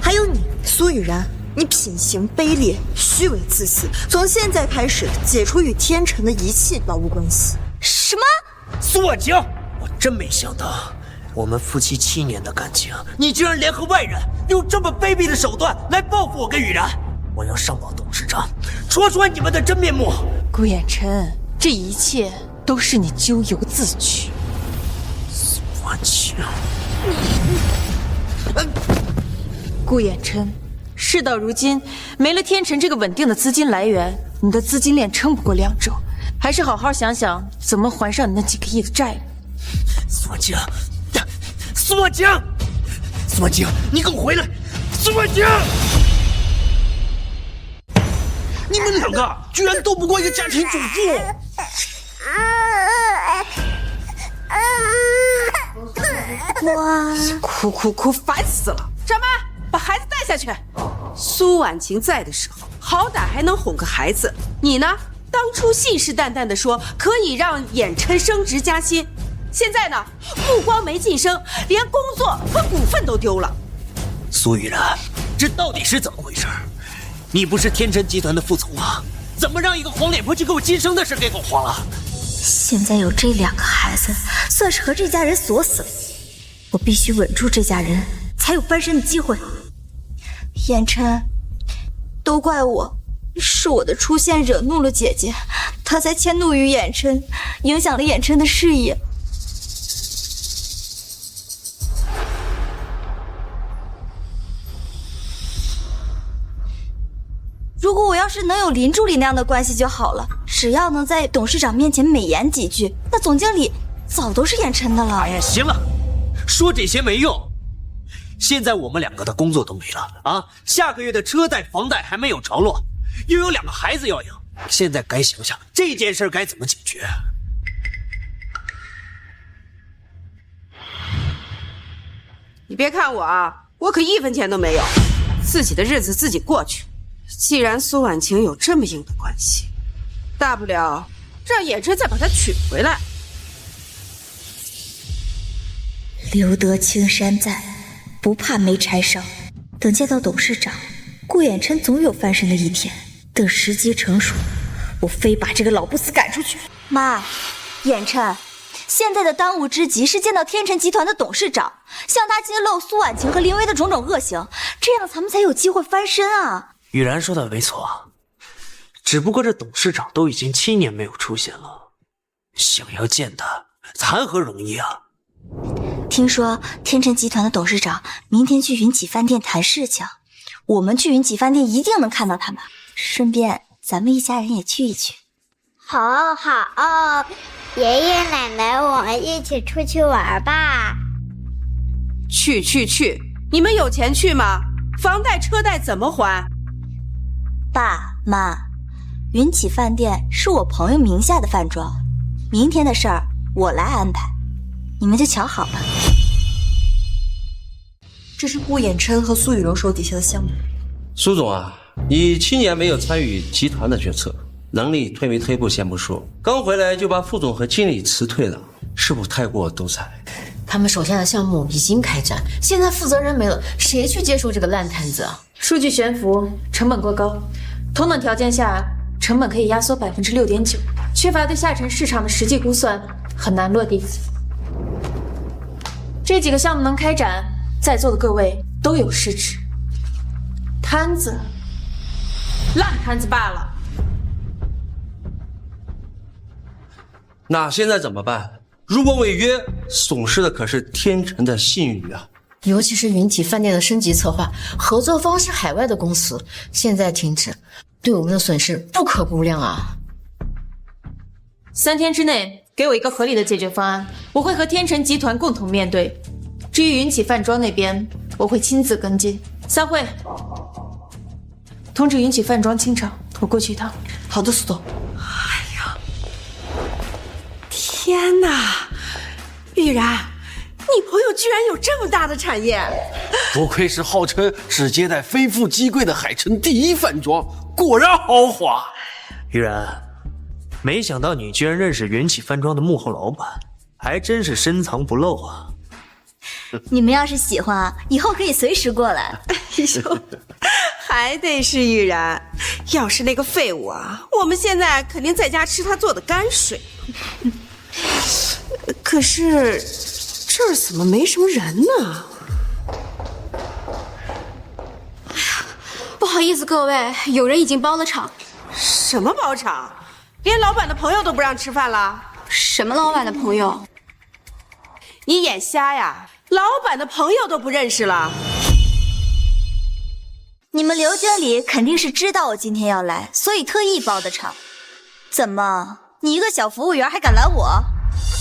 还有你，苏雨然，你品行卑劣，虚伪自私。从现在开始，解除与天辰的一切劳务关系。什么？苏婉晴，我真没想到，我们夫妻7年的感情，你居然联合外人，用这么卑鄙的手段来报复我跟雨然。我要上报董事长，戳穿你们的真面目。顾衍琛，这一切都是你咎由自取。苏婉晴，顾衍琛，事到如今，没了天辰这个稳定的资金来源，你的资金链撑不过2周，还是好好想想怎么还上你那几个亿的债。苏婉晴，苏婉晴，苏婉晴，你给我回来！苏婉晴，你们2个居然斗不过一个家庭主妇！哇，哭，烦死了！张妈，把孩子带下去。苏婉晴在的时候，好歹还能哄个孩子。你呢？当初信誓旦旦的说可以让衍琛升职加薪，现在呢，不光没晋升，连工作和股份都丢了。苏雨然，这到底是怎么回事？你不是天辰集团的副总吗？怎么让一个黄脸婆去给我晋升的事给搞黄了？现在有这2个孩子，算是和这家人锁死了。我必须稳住这家人，才有翻身的机会。衍琛，都怪我，是我的出现惹怒了姐姐，她才迁怒于衍琛，影响了衍琛的事业。如果我要是能有林助理那样的关系就好了，只要能在董事长面前美言几句，那总经理早都是衍琛的了。哎呀，行了，说这些没用。现在我们2个的工作都没了啊，下个月的车贷、房贷还没有着落，又有2个孩子要养，现在该想想这件事该怎么解决。你别看我啊，我可1分钱都没有，自己的日子自己过去。既然苏婉晴有这么硬的关系，大不了让衍琛再把她娶回来。留得青山在，不怕没柴烧。等见到董事长，顾衍琛总有翻身的一天。等时机成熟，我非把这个老不死赶出去。妈，衍琛，现在的当务之急是见到天辰集团的董事长，向他揭露苏婉晴和林薇的种种恶行，这样咱们才有机会翻身啊。雨然说的没错，只不过这董事长都已经7年没有出现了，想要见他谈何容易啊！听说天辰集团的董事长明天去云起饭店谈事情，我们去云起饭店一定能看到他们，顺便咱们一家人也去一去。好，爷爷奶奶，我们一起出去玩吧。去，你们有钱去吗？房贷车贷怎么还？爸妈，云起饭店是我朋友名下的饭庄，明天的事儿我来安排，你们就瞧好了。这是顾衍琛和苏雨柔手底下的项目，苏总啊，你7年没有参与集团的决策，能力退没退步先不说，刚回来就把副总和经理辞退了，是否太过独裁？他们手下的项目已经开展，现在负责人没了，谁去接手这个烂摊子啊？数据悬浮，成本过高，同等条件下，成本可以压缩6.9%，缺乏对下沉市场的实际估算，很难落地。这几个项目能开展，在座的各位都有失职，摊子，烂摊子罢了。那现在怎么办？如果违约，损失的可是天成的信誉啊！尤其是云体饭店的升级策划，合作方是海外的公司，现在停止，对我们的损失不可估量啊！3天之内给我一个合理的解决方案，我会和天成集团共同面对。至于云起饭庄那边，我会亲自跟进。散会。通知云起饭庄清场，我过去一趟。好的，苏总。天哪，玉然，你朋友居然有这么大的产业！不愧是号称只接待非富即贵的海城第一饭庄，果然豪华。玉然，没想到你居然认识云起饭庄的幕后老板，还真是深藏不露啊！你们要是喜欢啊，以后可以随时过来。哎呦，还得是玉然，要是那个废物啊，我们现在肯定在家吃他做的泔水。可是这儿怎么没什么人呢？不好意思各位，有人已经包了场。什么包场？连老板的朋友都不让吃饭了？什么老板的朋友？你眼瞎呀？老板的朋友都不认识了？你们刘经理肯定是知道我今天要来，所以特意包的场。怎么，你一个小服务员还敢拦我？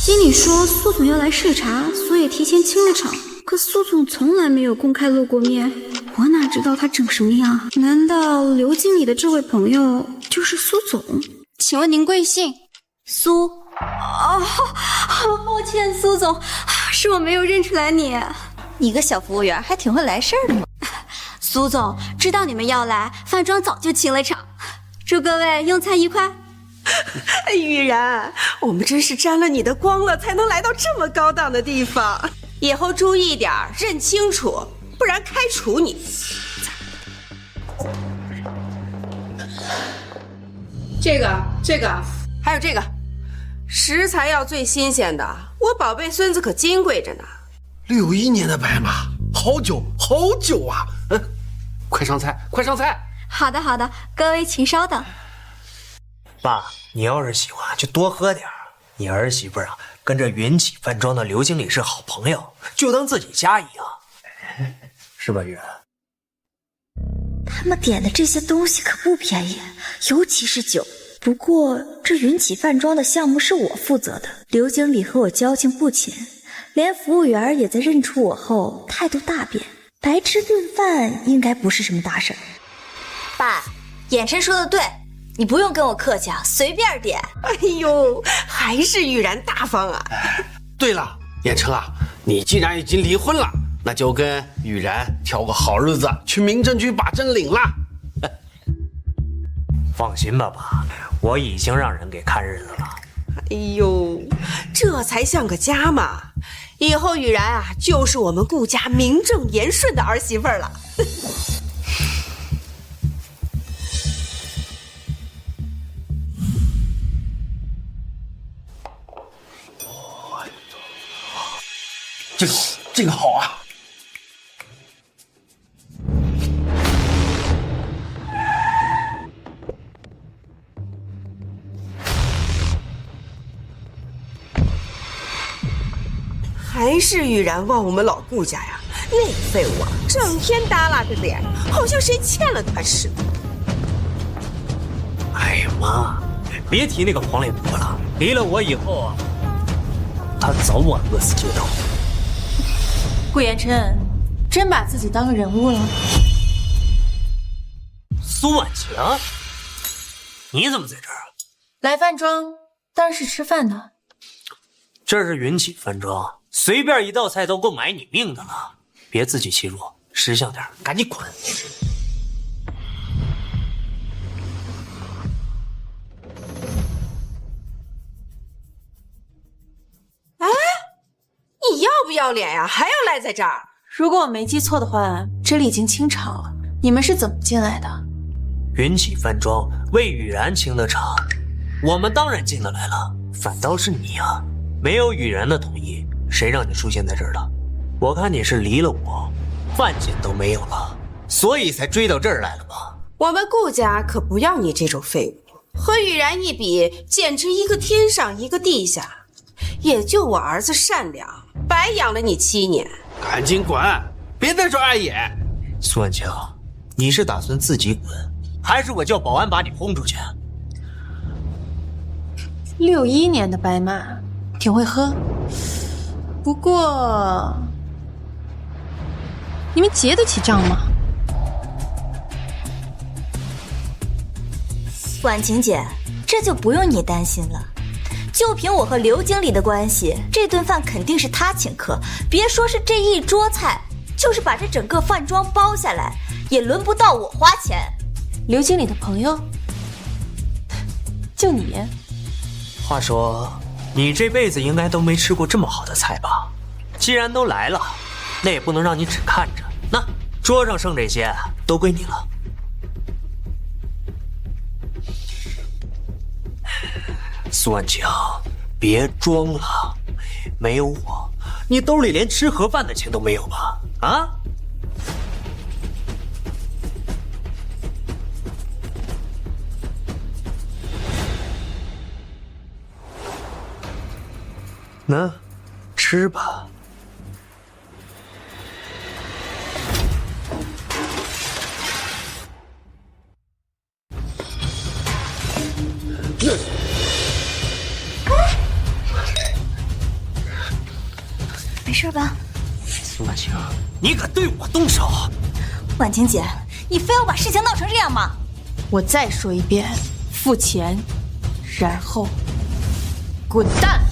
经理说苏总要来视察，所以提前清了场。可苏总从来没有公开露过面，我哪知道他长什么样？难道刘经理的这位朋友就是苏总？请问您贵姓？苏。抱歉，苏总，是我没有认出来你。你个小服务员还挺会来事儿的嘛。苏总知道你们要来，饭庄早就清了场。祝各位用餐愉快。玉然，我们真是沾了你的光了，才能来到这么高档的地方。以后注意点，认清楚，不然开除你。这个，还有这个，食材要最新鲜的，我宝贝孙子可金贵着呢。61年的白马，好久好久啊！快上菜，快上菜！好的，各位请稍等。爸，你要是喜欢就多喝点。你儿媳妇啊，跟着云起饭庄的刘经理是好朋友，就当自己家一样，是吧，玉然？他们点的这些东西可不便宜，尤其是酒。不过这云起饭庄的项目是我负责的，刘经理和我交情不浅，连服务员也在认出我后态度大变。白吃顿饭应该不是什么大事。爸，衍琛说的对，你不用跟我客气啊，随便点。哎呦，还是玉然大方啊！对了，衍琛啊，你既然已经离婚了，那就跟玉然挑个好日子去民政局把证领了。放心吧，爸，我已经让人给看日子了。哎呦，这才像个家嘛！以后玉然啊，就是我们顾家名正言顺的儿媳妇了。这个好啊！还是玉然往我们老顾家呀，那个废物啊，整天耷拉着脸，好像谁欠了他似的。哎呀妈，别提那个黄脸婆了，离了我以后啊，他早晚饿死街头。顾衍琛，真把自己当个人物了？苏婉晴，你怎么在这儿？来饭庄当然是吃饭的。这是云起饭庄，随便一道菜都够买你命的了，别自取其辱，识相点，赶紧滚！不要脸呀，还要赖在这儿？如果我没记错的话，这里已经清场了。你们是怎么进来的？云起饭庄为雨然清的场，我们当然进得来了。反倒是你啊，没有雨然的同意，谁让你出现在这儿的？我看你是离了我，饭钱都没有了，所以才追到这儿来了吧？我们顾家可不要你这种废物，和雨然一比，简直一个天上一个地下。也就我儿子善良，白养了你7年。赶紧滚，别在这碍眼。苏万清，你是打算自己滚，还是我叫保安把你轰出去？61年的白马，挺会喝。不过，你们结得起账吗？婉晴姐，这就不用你担心了。就凭我和刘经理的关系，这顿饭肯定是他请客。别说是这一桌菜，就是把这整个饭庄包下来，也轮不到我花钱。刘经理的朋友？就你？话说，你这辈子应该都没吃过这么好的菜吧？既然都来了，那也不能让你只看着。那桌上剩这些都归你了。苏万清，别装了，没有我，你兜里连吃盒饭的钱都没有吧？啊？那，吃吧。没事吧？苏婉清，你敢对我动手？婉晴姐，你非要把事情闹成这样吗？我再说一遍，付钱，然后滚蛋！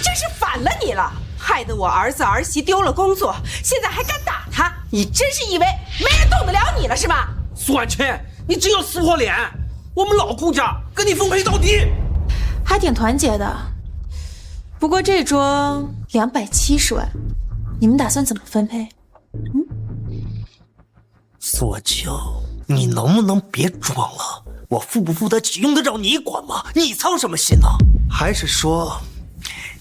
真是反了你了，害得我儿子儿媳丢了工作，现在还敢打他！你真是以为没人动得了你了是吗？苏婉清，你真要撕破脸！我们老顾家跟你奉陪到底，还挺团结的。不过这桌270万，你们打算怎么分配？苏婉清，你能不能别装了？我付不付得起用得着你管吗？你操什么心呢？还是说，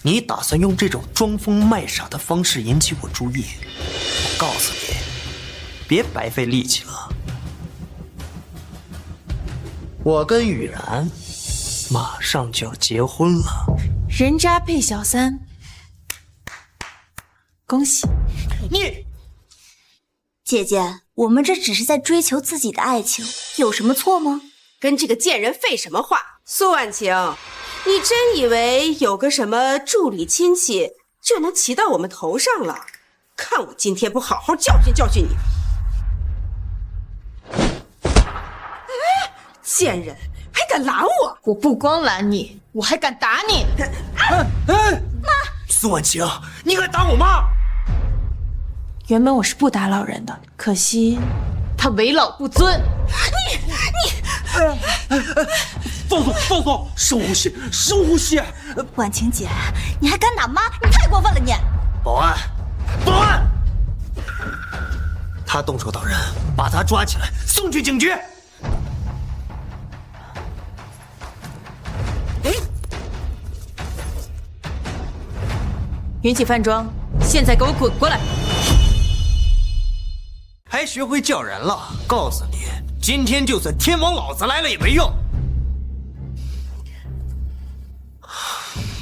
你打算用这种装疯卖傻的方式引起我注意？我告诉你，别白费力气了。我跟雨然马上就要结婚了。人渣配小三，恭喜你！姐姐，我们这只是在追求自己的爱情，有什么错吗？跟这个贱人废什么话？苏婉晴，你真以为有个什么助理亲戚就能骑到我们头上了？看我今天不好好教训教训你！哎，贱人！还敢拦我！我不光拦你，我还敢打你！妈！苏婉晴，你敢打我妈？原本我是不打扰人的，可惜他为老不尊。放松放松，深呼吸深呼吸。婉晴姐，你还敢打妈？你太过分了你！保安，保安！他动手打人，把他抓起来，送去警局。云起饭庄，现在给我滚过来！还学会叫人了？告诉你，今天就算天王老子来了也没用。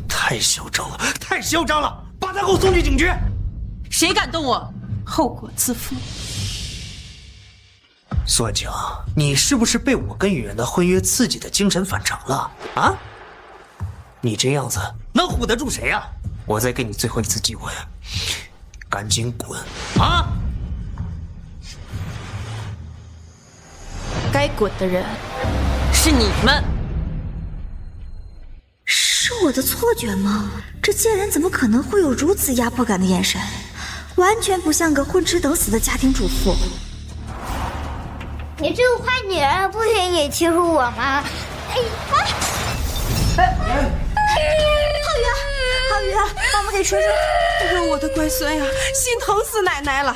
太嚣张了，太嚣张了！把他给我送去警局！谁敢动我，后果自负。苏婉晴，你是不是被我跟雨然的婚约刺激的精神反常了啊？你这样子能唬得住谁啊？我再给你最后一次机会，赶紧滚啊！该滚的人是你们。是我的错觉吗？这贱人怎么可能会有如此压迫感的眼神？完全不像个混吃等死的家庭主妇。你这个坏女人，不许你欺负我吗？浩宇，浩宇，帮我给说说，哎呦，我的乖孙呀，心疼死奶奶了！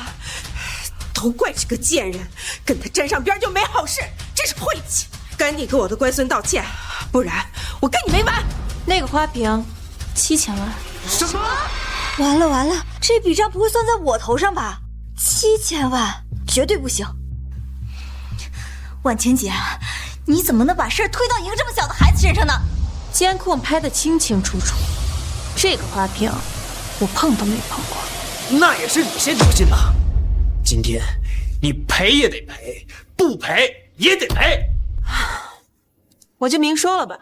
都怪这个贱人，跟他沾上边就没好事，真是晦气！赶紧给我的乖孙道歉，不然我跟你没完！那个花瓶，7000万。什么？完了完了，这笔账不会算在我头上吧？7000万，绝对不行！婉晴姐，你怎么能把事儿推到一个这么小的孩子身上呢？监控拍得清清楚楚，这个花瓶我碰都没碰过。那也是你先走进的。今天你赔也得赔，不赔也得赔。我就明说了吧，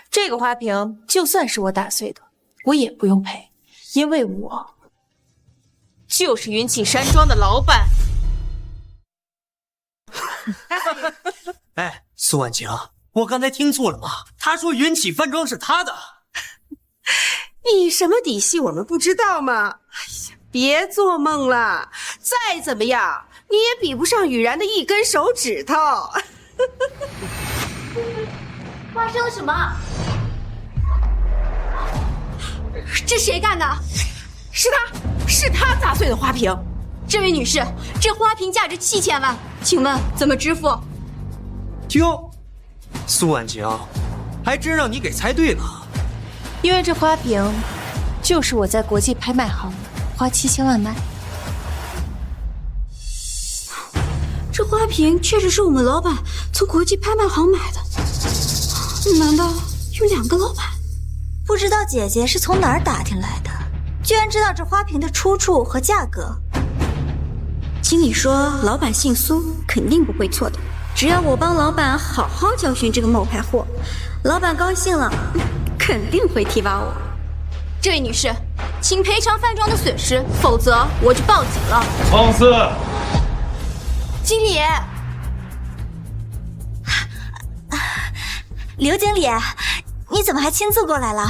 这个花瓶就算是我打碎的，我也不用赔，因为我就是云起山庄的老板。哎，苏婉晴，我刚才听错了吗？他说云起饭庄是他的。你什么底细我们不知道吗？哎呀，别做梦了！再怎么样，你也比不上雨然的一根手指头。发生了什么？这谁干的？是他砸碎的花瓶。这位女士，这花瓶价值7000万，请问怎么支付？哟，苏婉晴，还真让你给猜对了。因为这花瓶就是我在国际拍卖行花7000万买。这花瓶确实是我们老板从国际拍卖行买的，难道有2个老板？不知道姐姐是从哪儿打听来的，居然知道这花瓶的出处和价格。经理说老板姓苏，肯定不会错的。只要我帮老板好好教训这个冒牌货，老板高兴了，肯定会提拔我。这位女士，请赔偿饭庄的损失，否则我就报警了。放肆！经理，刘经理，你怎么还亲自过来了？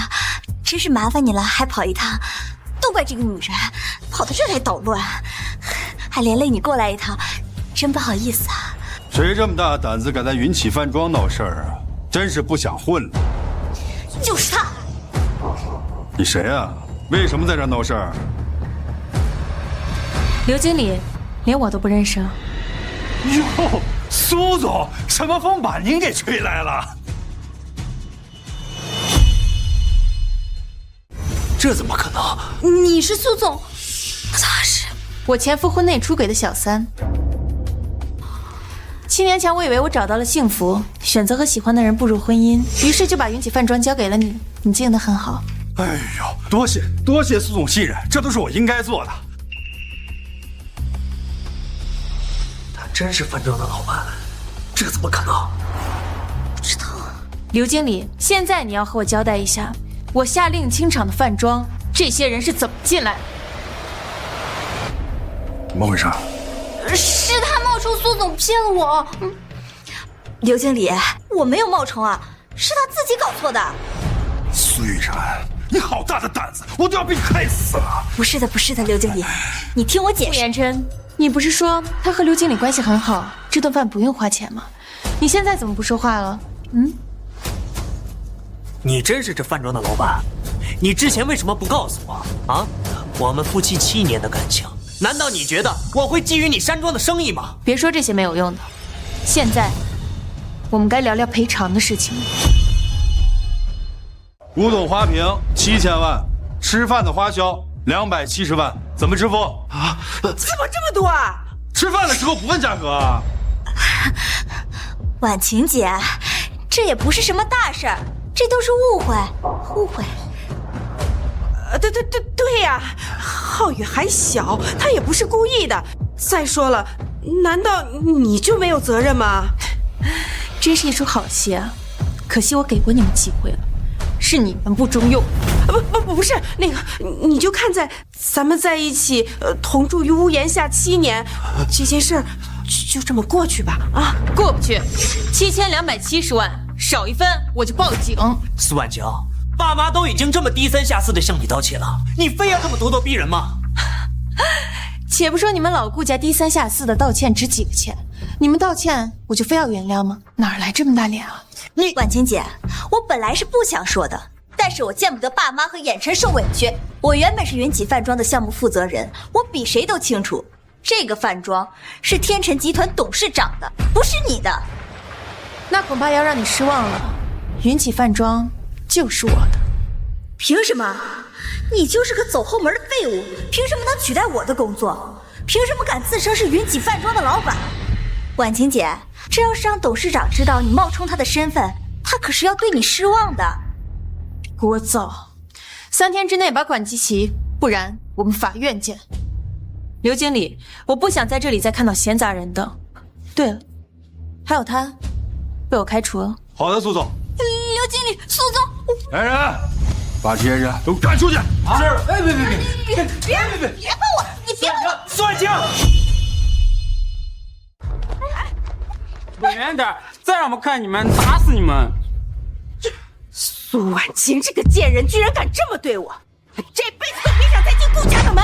真是麻烦你了，还跑一趟。都怪这个女人，跑到这儿来捣乱，还连累你过来一趟，真不好意思啊。谁这么大胆子敢在云起饭庄闹事儿啊？真是不想混了。就是他。你谁啊？为什么在这儿闹事儿？刘经理，连我都不认识啊。哟，苏总，什么风把您给吹来了？这怎么可能？你是苏总？他是我前夫婚内出轨的小三。7年前，我以为我找到了幸福，选择和喜欢的人步入婚姻，于是就把云起饭庄交给了你。你经营得很好。哎呦，多谢苏总信任，这都是我应该做的。他真是饭庄的老板？这怎么可能？不知道。刘经理，现在你要和我交代一下，我下令清场的饭庄，这些人是怎么进来的？怎么回事？是他冒充苏总骗了我。刘经理，我没有冒充啊，是他自己搞错的。苏雨然，你好大的胆子，我都要被你害死了。不是的，刘经理，你听我解释。顾言琛，你不是说他和刘经理关系很好，这顿饭不用花钱吗？你现在怎么不说话了？你真是这饭庄的老板？你之前为什么不告诉我啊？我们夫妻7年的感情，难道你觉得我会觊觎你山庄的生意吗？别说这些没有用的，现在我们该聊聊赔偿的事情了。古董花瓶7000万，吃饭的花销270万，怎么支付啊？怎么这么多啊？吃饭的时候不问价格啊？婉晴姐，这也不是什么大事儿，这都是误会。对呀，浩宇还小，他也不是故意的。再说了，难道你就没有责任吗？真是一出好戏啊！可惜我给过你们机会了，是你们不中用。不是那个，你就看在咱们在一起，同住于屋檐下7年，这件事儿就这么过去吧。啊，过不去，7270万少一分我就报警。苏婉晴，爸妈都已经这么低三下四的向你道歉了，你非要这么咄咄逼人吗？且不说你们老顾家低三下四的道歉值几个钱，你们道歉我就非要原谅吗？哪来这么大脸啊？婉晴姐，我本来是不想说的，但但是我见不得爸妈和衍琛受委屈。我原本是云起饭庄的项目负责人，我比谁都清楚，这个饭庄是天辰集团董事长的，不是你的。那恐怕要让你失望了，云起饭庄就是我的。凭什么？你就是个走后门的废物，凭什么能取代我的工作？凭什么敢自称是云起饭庄的老板？婉晴姐，这要是让董事长知道你冒充他的身份，他可是要对你失望的。给我走！3天之内把款集齐，不然我们法院见。刘经理，我不想在这里再看到闲杂人等。对了，还有他，被我开除了。好的，苏总。刘经理，苏总，来人，把这些人都赶出去！是。哎，别碰我！你别碰我！苏婉晴，离远点，再让我们看你们，打死你们！苏婉晴这个贱人，居然敢这么对我，这辈子都别想再进顾家的门！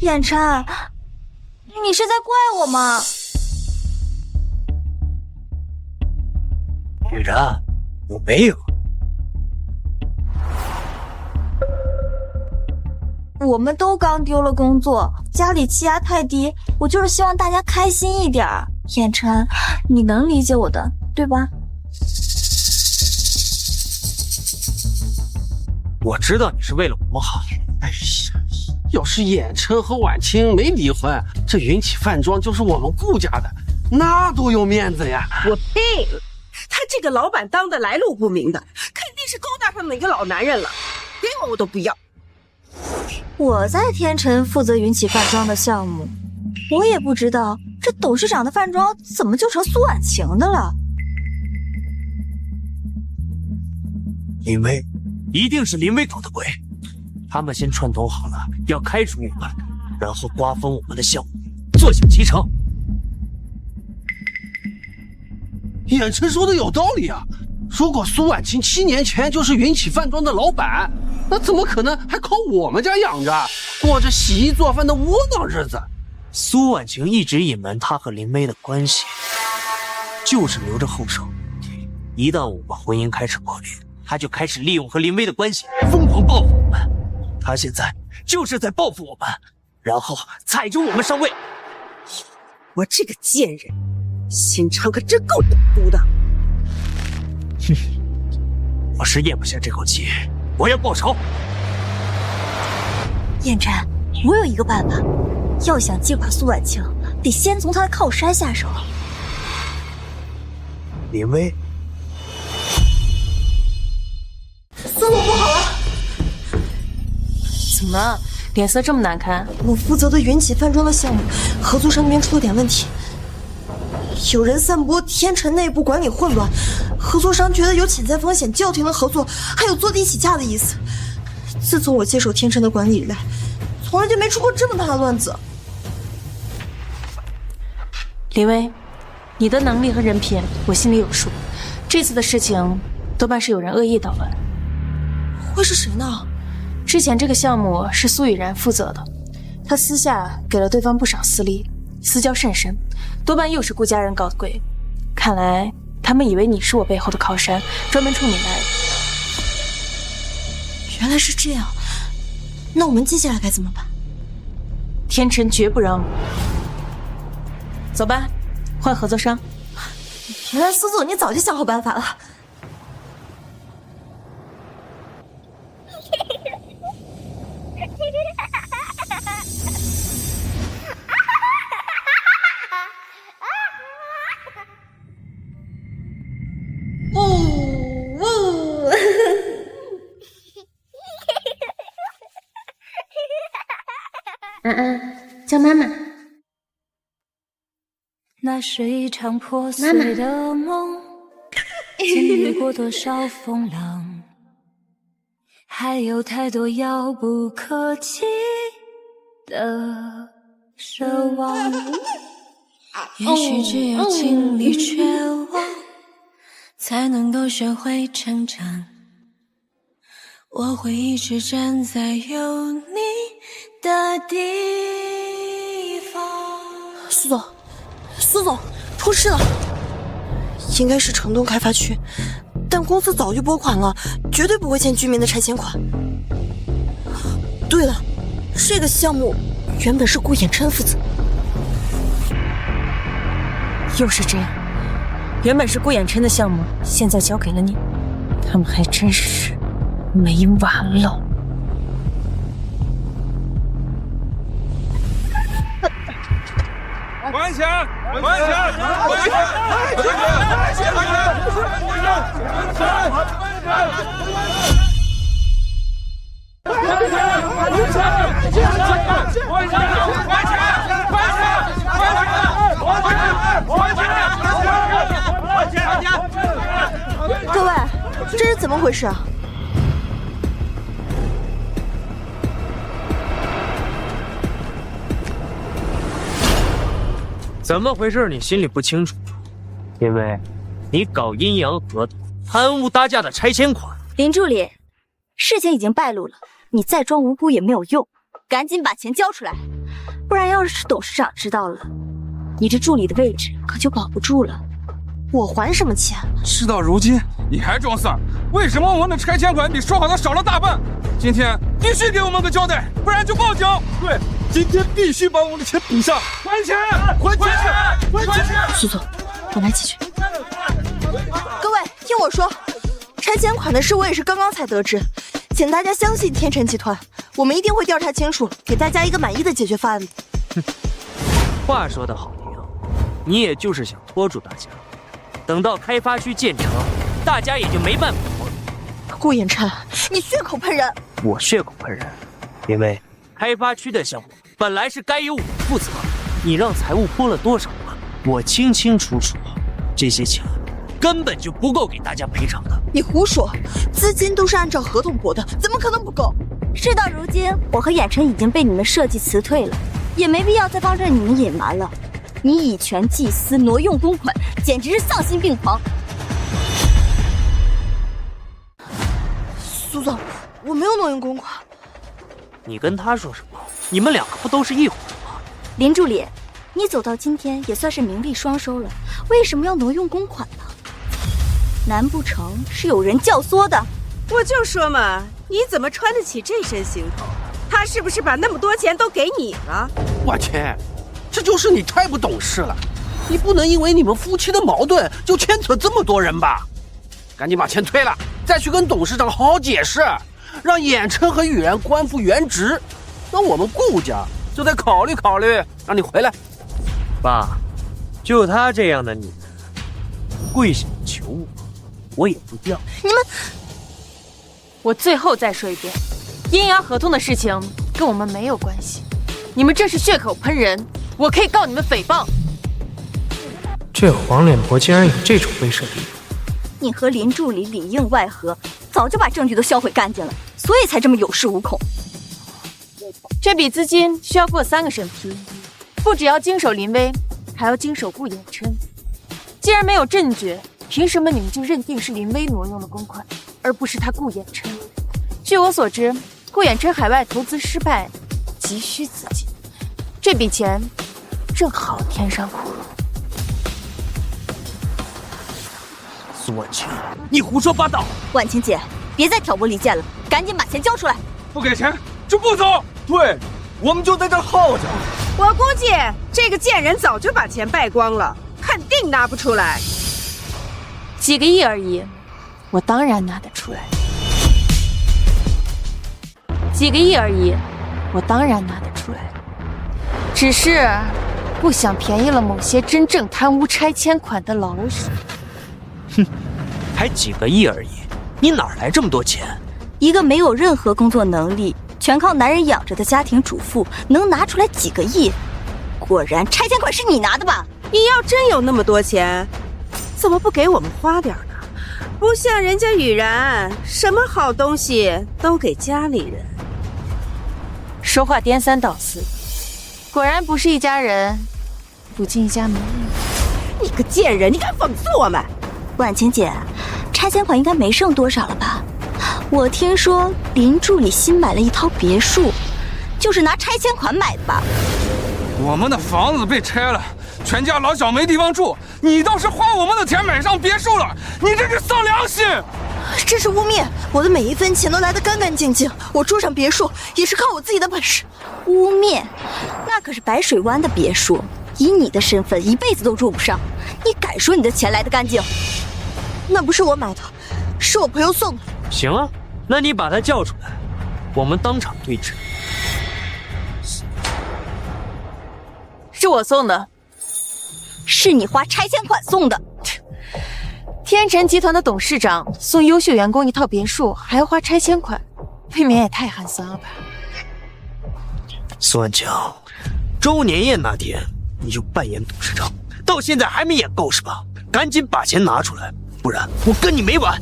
衍琛，你是在怪我吗？雨然，我没有。我们都刚丢了工作，家里气压太低，我就是希望大家开心一点。衍琛，你能理解我的，对吧？我知道你是为了我们好。哎呀，要是衍琛和婉清没离婚，这云起饭庄就是我们顾家的，那多有面子呀！我呸！他这个老板当的来路不明的，肯定是高大上的一个老男人了，给我都不要。我在天辰负责云起饭庄的项目，我也不知道这董事长的饭庄怎么就成苏婉晴的了。林薇，一定是林薇搞的鬼。他们先串通好了，要开除我们，然后瓜分我们的项目，坐享其成。衍琛说的有道理啊！如果苏婉晴7年前就是云起饭庄的老板，那怎么可能还靠我们家养着，过着洗衣做饭的窝囊日子？苏婉晴一直隐瞒她和林薇的关系，就是留着后手。一旦我们婚姻开始破裂，她就开始利用和林薇的关系疯狂报复我们。她现在就是在报复我们，然后踩着我们上位。我这个贱人，心肠可真够歹毒的。哼，我是咽不下这口气，我要报仇。衍琛，我有一个办法，要想击垮苏婉晴，得先从她的靠山下手。林薇，苏总不好了！怎么了？脸色这么难看？我负责的云起饭庄的项目，合作商那边出了点问题。有人散播天辰内部管理混乱，合作商觉得有潜在风险，叫停了合作，还有坐地起价的意思。自从我接手天辰的管理以来，从来就没出过这么大的乱子。林薇，你的能力和人品我心里有数，这次的事情多半是有人恶意捣乱。会是谁呢？之前这个项目是苏雨然负责的，他私下给了对方不少私利，私交甚深，多半又是顾家人搞的鬼。看来他们以为你是我背后的靠山，专门冲你来的。原来是这样，那我们接下来该怎么办？天辰绝不饶你。走吧，换合作商。原来苏总你早就想好办法了。安安，叫妈妈。那是一场破碎的梦，经历过多少风浪，还有太多遥不可及的奢望。也许只有经历绝望，才能够学会成长。我会一直站在有你的地方。苏总，出事了！应该是城东开发区，但公司早就拨款了，绝对不会欠居民的拆迁款。对了，这个项目原本是顾衍琛负责。又是这样，原本是顾衍琛的项目，现在交给了你，他们还真是没完了。还钱！还钱！还各位，这是怎么回事啊？怎么回事？你心里不清楚？因为你搞阴阳合同，贪污大家的拆迁款。林助理，事情已经败露了，你再装无辜也没有用，赶紧把钱交出来，不然要是董事长知道了，你这助理的位置可就保不住了。我还什么钱？事到如今，你还装蒜？为什么我们的拆迁款比说好的少了大半？今天必须给我们个交代，不然就报警。对，今天必须把我们的钱补上。还钱！还钱！还钱！苏总，我们一起去。各位，听我说，拆迁款的事我也是刚刚才得知，请大家相信天辰集团，我们一定会调查清楚，给大家一个满意的解决方案的。话说得好听，你也就是想拖住大家，等到开发区建成，大家也就没办法拖了。顾衍琛，你血口喷人！我血口喷人，因为开发区的项目本来是该由我负责，你让财务拨了多少款，我清清楚楚，这些钱根本就不够给大家赔偿的。你胡说，资金都是按照合同拨的，怎么可能不够？事到如今，我和衍琛已经被你们设计辞退了，也没必要再帮着你们隐瞒了。你以权计私，挪用公款，简直是丧心病狂！苏总，我没有挪用公款。你跟他说什么？你们两个不都是一伙吗？林助理，你走到今天也算是名利双收了，为什么要挪用公款呢？难不成是有人教唆的？我就说嘛，你怎么穿得起这身行头？他是不是把那么多钱都给你了？我天，这就是你太不懂事了！你不能因为你们夫妻的矛盾就牵扯这么多人吧？赶紧把钱退了，再去跟董事长好好解释，让衍琛和雨然官复原职。那我们顾家就得考虑考虑，让你回来。爸，就她这样的女人，跪下求我也不要。你们，我最后再说一遍，阴阳合同的事情跟我们没有关系，你们这是血口喷人，我可以告你们诽谤。这黄脸婆竟然有这种威慑力！你和林助理里应外合，早就把证据都销毁干净了，所以才这么有恃无恐。这笔资金需要过3个审批，不只要经手林威，还要经手顾衍琛。既然没有证据，凭什么你们就认定是林威挪用了公款，而不是他顾衍琛？据我所知，顾衍琛海外投资失败，急需资金，这笔钱正好填上窟窿。苏婉清，你胡说八道！婉清姐，别再挑拨离间了，赶紧把钱交出来！不给钱就不走。对，我们就在这耗着。我估计这个贱人早就把钱败光了，肯定拿不出来。几个亿而已，我当然拿得出来。几个亿而已，我当然拿得出来。只是不想便宜了某些真正贪污拆迁款的老鼠。哼，才几个亿而已，你哪来这么多钱？一个没有任何工作能力，全靠男人养着的家庭主妇，能拿出来几个亿？果然，拆迁款是你拿的吧？你要真有那么多钱，怎么不给我们花点呢？不像人家雨然，什么好东西都给家里人。说话颠三倒四，果然不是一家人，不进一家门。你个贱人，你敢讽刺我们？婉清姐，拆迁款应该没剩多少了吧？我听说林助理新买了一套别墅，就是拿拆迁款买的吧？我们的房子被拆了，全家老小没地方住，你倒是花我们的钱买上别墅了，你这是丧良心！这是污蔑，我的每一分钱都来得干干净净，我住上别墅也是靠我自己的本事。污蔑，那可是白水湾的别墅，以你的身份一辈子都住不上，你敢说你的钱来得干净？那不是我买的，是我朋友送的。行啊，那你把他叫出来，我们当场对质。是我送的，是你花拆迁款送的。天辰集团的董事长送优秀员工一套别墅，还要花拆迁款，未免也太寒酸了吧？苏万强，周年宴那天你就扮演董事长，到现在还没演够是吧？赶紧把钱拿出来，不然我跟你没完！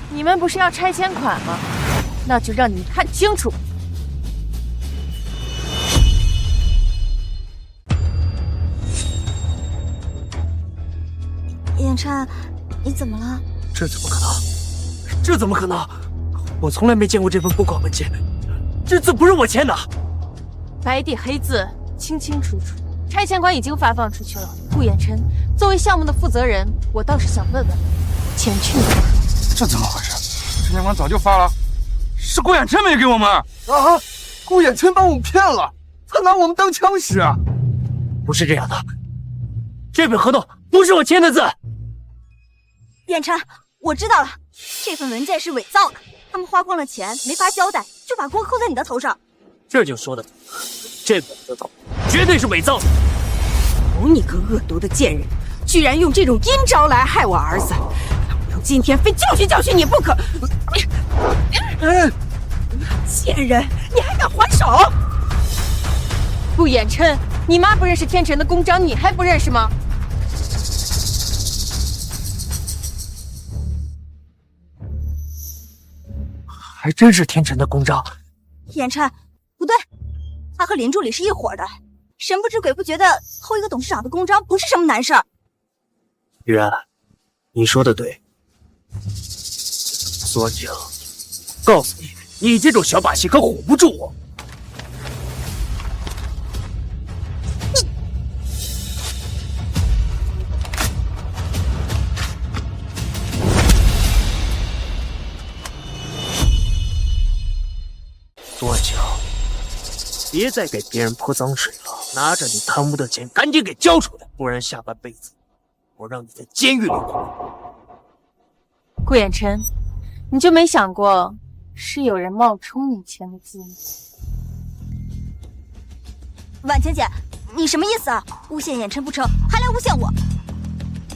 你们不是要拆迁款吗？那就让你们看清楚。眼琛，你怎么了？这怎么可能？这怎么可能？我从来没见过这份拨款文件，这字不是我签的。白底黑字，清清楚楚，拆迁款已经发放出去了。顾衍琛，作为项目的负责人，我倒是想问问，钱去哪儿？这怎么回事？拆迁款早就发了，是顾衍琛没给我们啊！顾衍琛把我们骗了，他拿我们当枪使啊！不是这样的，这份合同不是我签的字。眼琛，我知道了，这份文件是伪造的，他们花光了钱，没法交代，就把锅扣在你的头上。这就说得通，这份合同绝对是伪造的。好你个恶毒的贱人，居然用这种阴招来害我儿子！我要今天非教训教训你不可！贱人，你还敢还手？顾衍琛，你妈不认识天辰的公章，你还不认识吗？还真是天辰的公章。眼琛，不对，他和林助理是一伙的，神不知鬼不觉的偷一个董事长的公章不是什么难事儿。雨然，你说的对。苏万强，告诉你，你这种小把戏可唬不住我。苏万强，别再给别人泼脏水了，拿着你贪污的钱赶紧给交出来，不然下半辈子我让你在监狱里过。顾衍琛，你就没想过是有人冒充你签的字吗？婉晴姐，你什么意思啊？诬陷眼琛不成，还来诬陷我？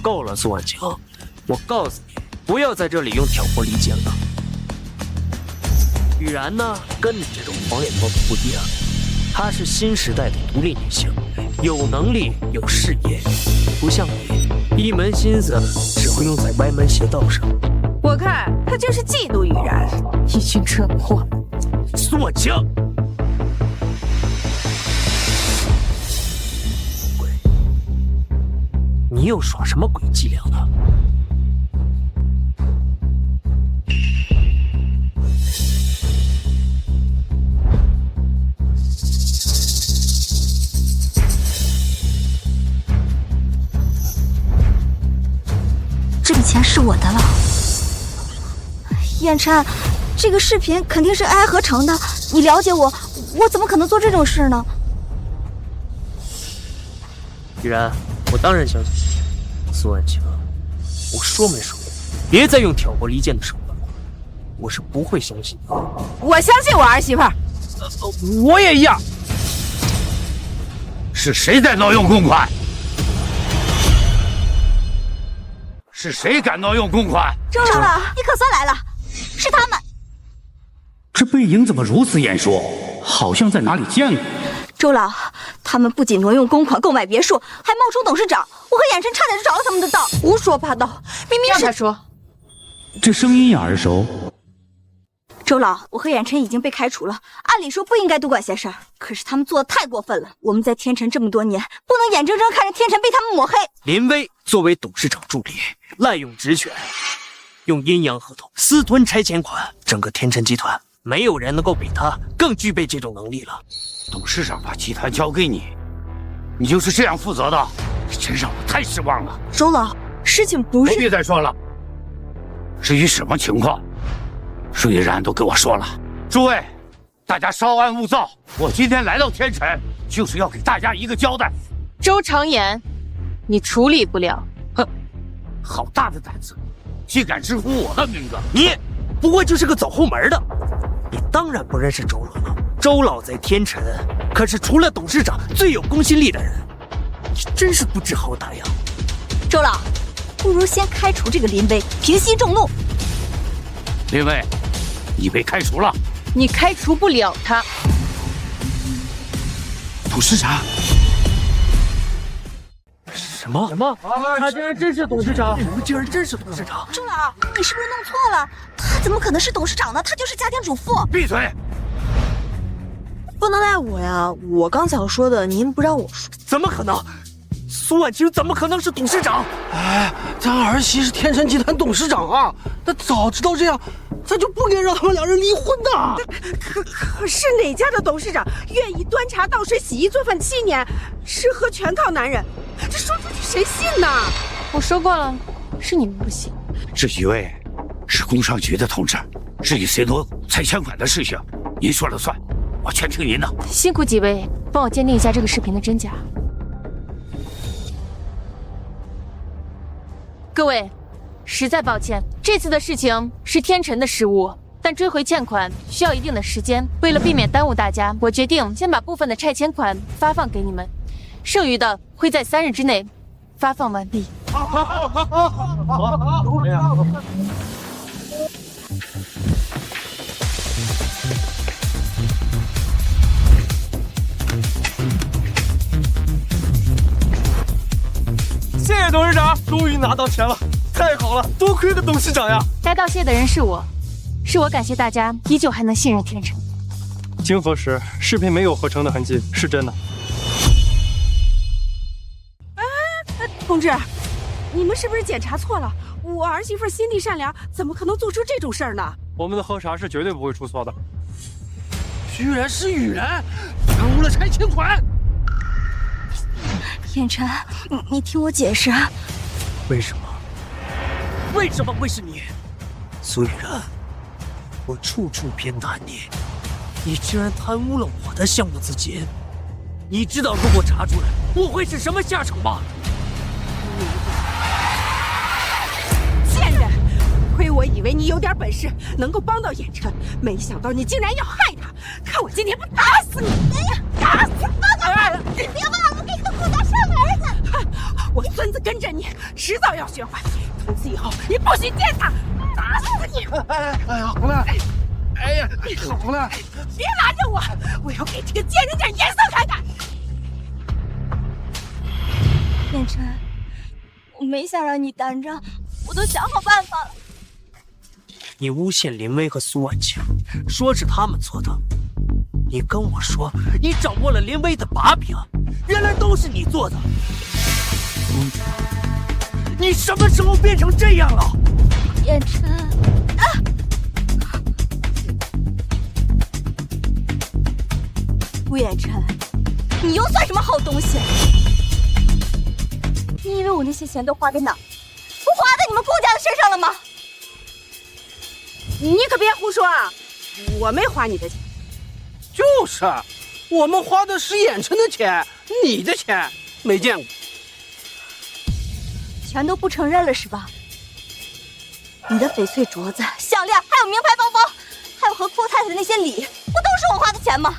够了，苏万强，我告诉你，不要在这里用挑拨离间了。雨然呢，跟你这种黄脸婆不一样，她是新时代的独立女性，有能力有事业，不像你，一门心思只会用在歪门邪道上。我看他就是嫉妒雨然，一群蠢货。苏万强，鬼，你又耍什么鬼伎俩呢？这笔钱是我的了。眼琛，这个视频肯定是 AI 合成的，你了解我，我怎么可能做这种事呢？雨然，我当然相信你。苏万强，我说没说过，别再用挑拨离间的手段了，我是不会相信的。我相信我儿媳妇儿。我也一样。是谁在盗用公款？是谁敢盗用公款？周老，你可算来了，是他们。这背影怎么如此眼熟？好像在哪里见过。周老，他们不仅挪用公款购买别墅，还冒充董事长。我和眼琛差点就着了他们的道。胡说八道，明明是让他说。这声音也耳熟。周老，我和远琛已经被开除了，按理说不应该多管闲事儿，可是他们做的太过分了。我们在天辰这么多年，不能眼睁睁看着天辰被他们抹黑。林威作为董事长助理，滥用职权，用阴阳合同私吞拆迁款，整个天辰集团没有人能够比他更具备这种能力了。董事长把集团交给你，你就是这样负责的，真让我太失望了。周老，事情不是……别再说了。至于什么情况，苏玉然都跟我说了。诸位，大家稍安勿躁。我今天来到天辰，就是要给大家一个交代。周长言，你处理不了。哼，好大的胆子，竟敢直呼我的名字！你不过就是个走后门的，你当然不认识周老了。周老在天辰可是除了董事长最有公信力的人，你真是不知好歹呀。周老，不如先开除这个林威，平息众怒。林威，你被开除了。你开除不了他。董事长。什么？他竟然真是董事长！你们竟然真是董事长！周老，你是不是弄错了？他怎么可能是董事长呢？他就是家庭主妇。闭嘴！不能赖我呀！我刚想说的，您不让我说。怎么可能？苏婉清怎么可能是董事长？哎，咱儿媳是天辰集团董事长啊！他早知道这样，咱就不该让他们两人离婚的。可是哪家的董事长愿意端茶倒水、洗衣做饭7年，吃喝全靠男人？这说出去谁信呢？我说过了，是你们不信。这几位是工商局的同志，至于谁夺拆迁款的事情，您说了算，我全听您的。辛苦几位帮我鉴定一下这个视频的真假。各位，实在抱歉，这次的事情是天辰的失误，但追回欠款需要一定的时间。为了避免耽误大家，我决定先把部分的拆迁款发放给你们，剩余的会在3日之内发放完毕。谢谢董事长，终于拿到钱了，太好了，多亏了董事长呀！该道谢的人是我感谢大家依旧还能信任天辰。经核实，视频没有合成的痕迹，是真的。同志，你们是不是检查错了？我儿媳妇心地善良，怎么可能做出这种事儿呢？我们的核查是绝对不会出错的。居然是雨然，耽误了拆迁款。远琛，你听我解释。为什么？为什么会是你？苏雨然，我处处偏袒你，你居然贪污了我的项目资金，你知道如果查出来我会是什么下场吗？贱人！亏我以为你有点本事，能够帮到远琛，没想到你竟然要害他！看我今天不打死你！打死！别忘了给他顾家生儿子！我孙子跟着你，迟早要学坏。从此以后，你不许见他！打死你！哎呀，好了！哎呀，好了！别拦着我！我要给这个贱人点颜色看看！远琛，我没想让你担着，我都想好办法了。你诬陷林威和苏婉清，说是他们做的。你跟我说你掌握了林威的把柄，原来都是你做的。你什么时候变成这样了？远琛，顾远琛，你又算什么好东西？你以为我那些钱都花在哪？不花在你们顾家的身上了吗？你可别胡说啊！我没花你的钱。就是，我们花的是远琛的钱，你的钱没见过。全都不承认了是吧？你的翡翠镯子、项链，还有名牌包包，还有和顾太太的那些礼，不都是我花的钱吗？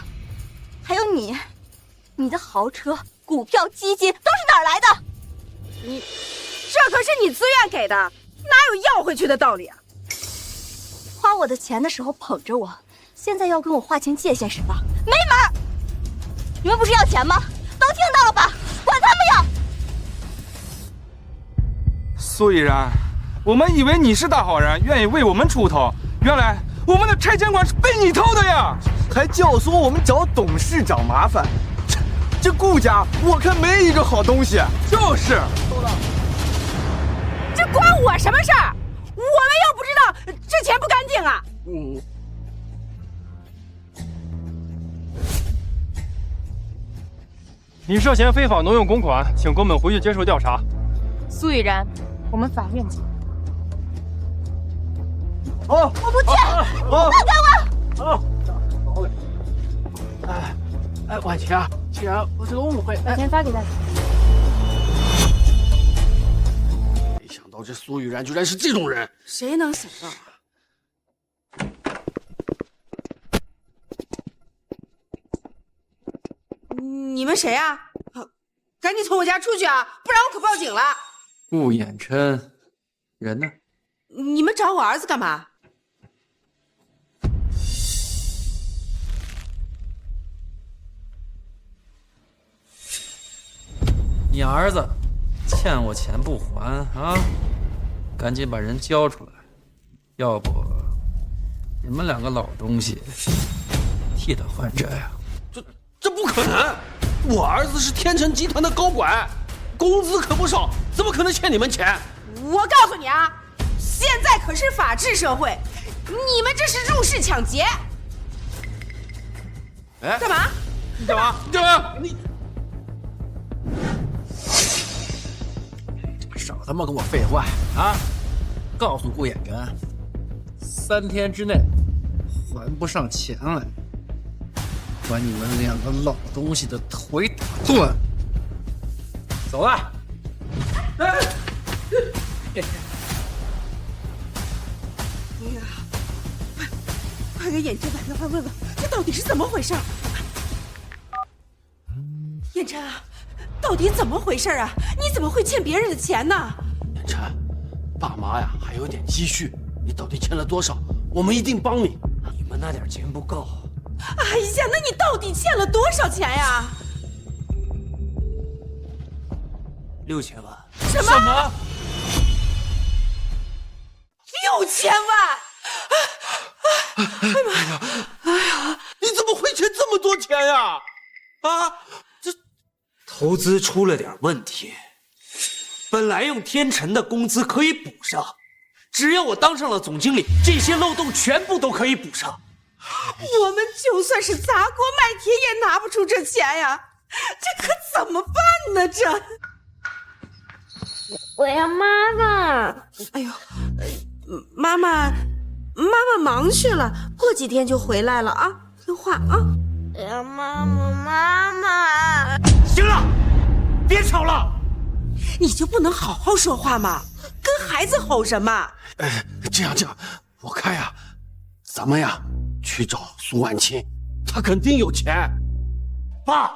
还有你的豪车、股票、基金都是哪儿来的？这可是你自愿给的，哪有要回去的道理啊？花我的钱的时候捧着我，现在要跟我划清界限是吧？没门儿！你们不是要钱吗？都听到了吧？管他们要！苏依然，我们以为你是大好人，愿意为我们出头，原来我们的拆迁款是被你偷的呀！还教唆我们找董事长麻烦，这顾家我看没一个好东西。就是，这关我什么事儿？我们又不知道这钱不干净啊！你涉嫌非法挪用公款，请公本回去接受调查。苏雨然，我们法院见。哦，我不去，放开我！婉晴啊，既然我这个误会，把钱发给大家。没想到这苏雨然居然是这种人，谁能想到？你们谁啊？赶紧从我家出去啊，不然我可报警了。顾衍琛，人呢？你们找我儿子干嘛？你儿子欠我钱不还啊？赶紧把人交出来，要不你们两个老东西替他还债啊！这不可能！我儿子是天成集团的高管，工资可不少，怎么可能欠你们钱？我告诉你啊，现在可是法治社会，你们这是入室抢劫！哎，干嘛？你干嘛？你干嘛？你少他妈跟我废话啊！告诉顾衍琛，3天之内还不上钱来，把你们两个老东西的腿打断！走了。哎呀，快给衍琛打电话问问，这到底是怎么回事？衍琛啊，到底怎么回事啊？你怎么会欠别人的钱呢？衍琛，爸妈呀还有点积蓄，你到底欠了多少？我们一定帮你。你们那点钱不够。哎呀，那你到底欠了多少钱呀？6000万。什么？6000万！哎呀，哎呀，你怎么会欠这么多钱呀？啊，这投资出了点问题，本来用天成的工资可以补上，只要我当上了总经理，这些漏洞全部都可以补上。我们就算是砸锅卖铁也拿不出这钱呀，这可怎么办呢？这，我要妈妈。哎呦，妈妈忙去了，过几天就回来了啊，听话啊。我要妈妈。行了，别吵了，你就不能好好说话吗？跟孩子吼什么？这样，我看呀，咱们呀去找苏婉清，她肯定有钱。爸，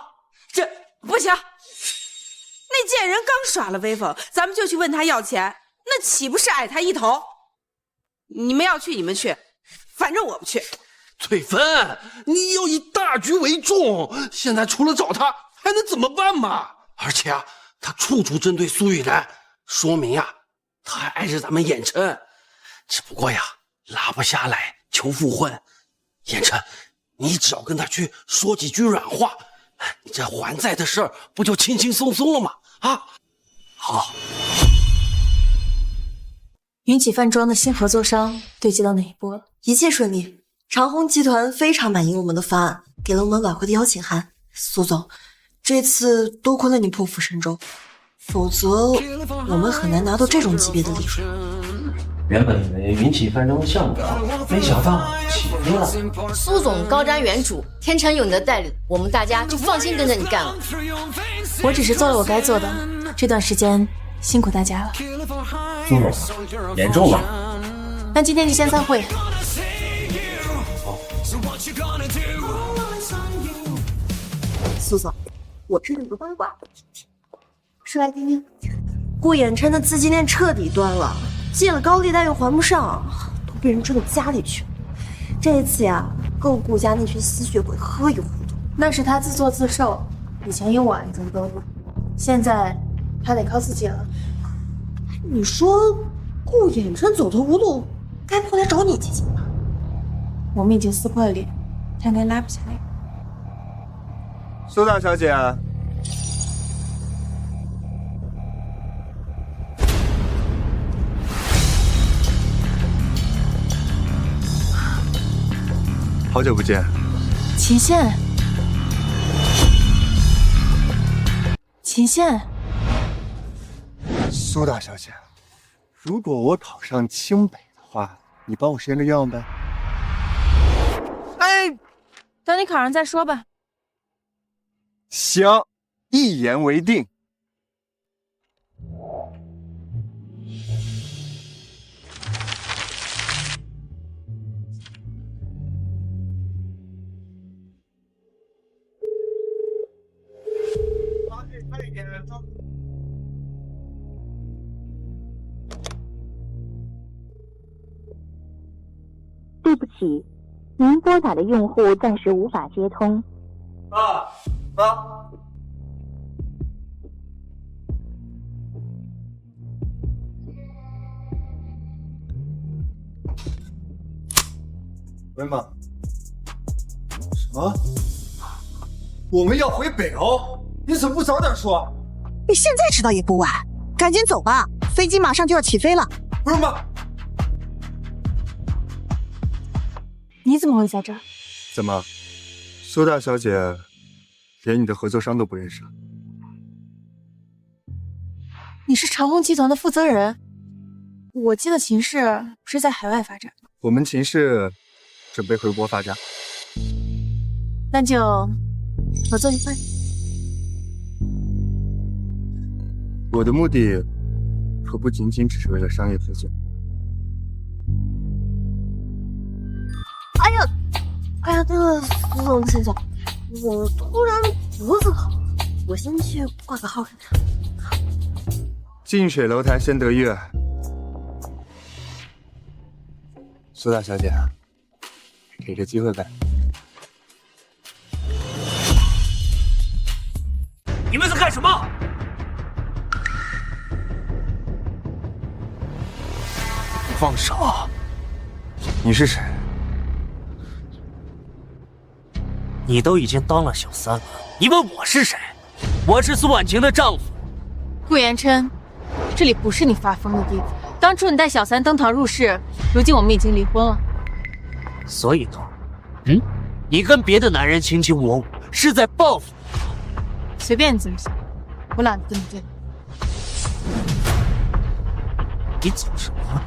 这不行，那贱人刚耍了威风，咱们就去问他要钱，那岂不是矮他一头？你们要去你们去，反正我不去。翠芬，你要以大局为重，现在除了找他，还能怎么办嘛？而且啊，他处处针对苏雨然，说明呀，他还爱着咱们衍琛，只不过呀，拉不下来求复婚。衍琛，你只要跟他去说几句软话，你这还债的事儿不就轻轻松松了吗？啊，好。云起饭庄的新合作商对接到哪一波了？一切顺利。长虹集团非常满意我们的方案，给了我们挽回的邀请函。苏总，这次多亏了你破釜沉舟，否则我们很难拿到这种级别的利润。原本以为云起饭庄的项目好，没想到起飞了。苏总高瞻远瞩，天成有你的带领，我们大家就放心跟着你干了。我只是做了我该做的，这段时间辛苦大家了。苏总，严重了。那今天就先散会。苏总，我这里有个八卦，说来听听。顾衍琛的资金链彻底断了，借了高利贷又还不上，都被人追到家里去了。这一次呀，够顾家那群吸血鬼喝一壶的。那是他自作自受，以前有我爱中哥哥，现在他得靠自己了。你说顾衍琛走投无路，该不会来找你借钱吧？我们已经撕破了脸，他应该拉不下脸。苏大小姐，好久不见。秦县，秦县，苏大小姐，如果我考上清北的话，你帮我实现个愿望呗？哎，等你考上再说吧。行，一言为定。对不起，您拨打的用户暂时无法接通。喂妈，什么？我们要回北欧？你怎么不早点说？你现在知道也不晚，赶紧走吧，飞机马上就要起飞了。不是妈，你怎么会在这儿？怎么，苏大小姐连你的合作商都不认识了？你是长虹集团的负责人，我记得秦氏不是在海外发展吗？我们秦氏准备回国发展，那就合作愉快。我的目的可不仅仅只是为了商业合作。哎呀，对了，苏总先生，我突然脖子疼，我先去挂个号看看。近水楼台先得月。苏大小姐，给个机会呗。你们在干什么？放手！你是谁？你都已经当了小三了，你问我是谁？我是苏婉晴的丈夫。顾延琛，这里不是你发疯的地方。当初你带小三登堂入室，如今我们已经离婚了。所以呢，你跟别的男人卿卿我我，是在报复我？随便你怎么想，我懒得跟你对。你走什么？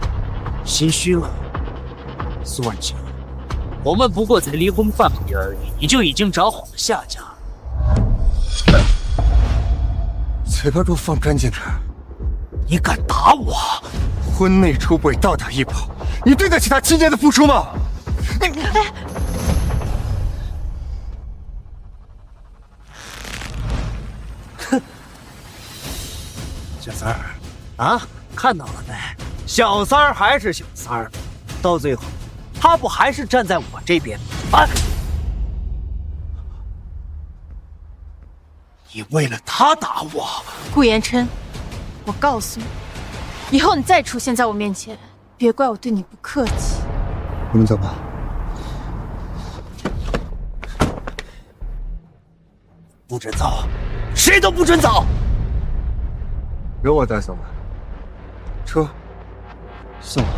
心虚了？苏婉晴，我们不过才离婚半个月而已，你就已经找好了下家。嘴巴给我放干净点！你敢打我？婚内出轨倒打一耙，你对得起他7年的付出吗？哼！小三儿，啊，看到了没？小三儿还是小三儿，到最后，他不还是站在我这边吗？啊！你为了他打我，顾延琛，我告诉你，以后你再出现在我面前，别怪我对你不客气。我们走吧。不准走，谁都不准走。由我带走吧。车，送我。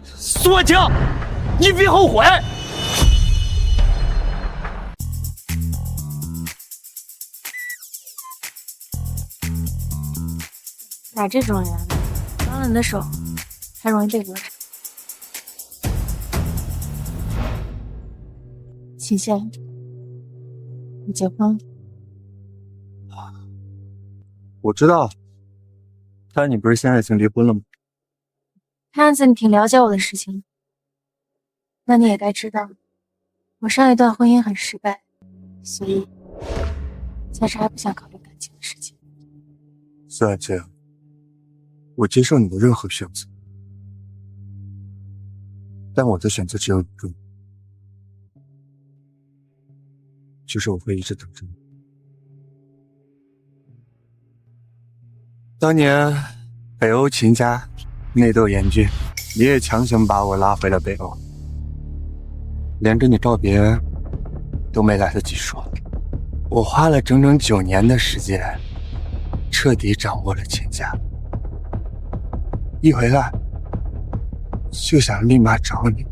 苏婉晴，你别后悔！打这种人，脏了你的手，还容易被讹上。秦县，你结婚了？我知道，但你不是现在已经离婚了吗？看样子你挺了解我的事情，那你也该知道，我上一段婚姻很失败，所以暂时还不想考虑感情的事情。苏婉晴，我接受你的任何选择，但我的选择只有一个，就是我会一直等着你。当年北欧秦家内斗严峻，你也强行把我拉回了北欧，连跟你道别都没来得及说。我花了整整9年的时间，彻底掌握了秦家。一回来就想立马找你，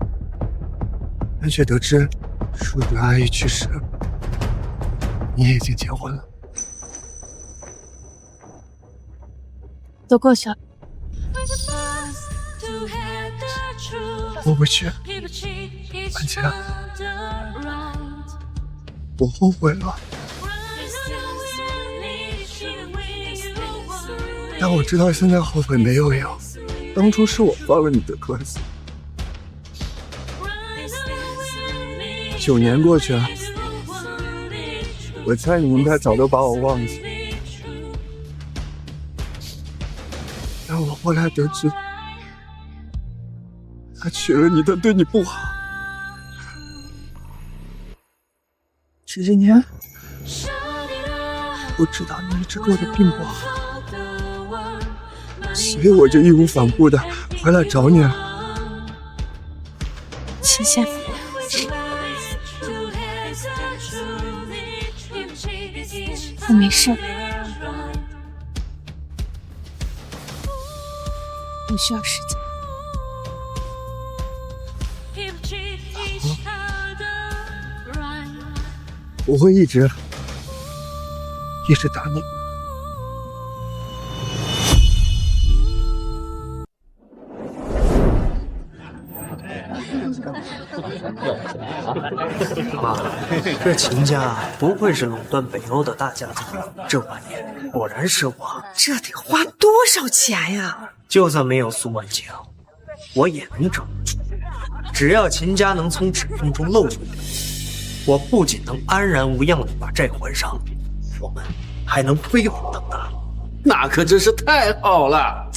但却得知叔叔阿姨去世了，你也已经结婚了。都过去了。我不去，婉晴，我后悔了。但我知道现在后悔没有用，当初是我放了你的鸽子。9年过去了，我猜你应该早都把我忘记。但我后来得知，他娶了你，他对你不好。这些年，我知道你一直过得并不好，所以我就义无反顾的回来找你了。秦仙，我没事。我需要时间。我会一直等你。妈，这秦家不愧是垄断北欧的大家族，这晚年果然是我。这得花多少钱呀？就算没有苏婉晴，我也能整。只要秦家能从指缝中露出来，我不仅能安然无恙的把债还上，我们还能飞黄腾达。那可真是太好了！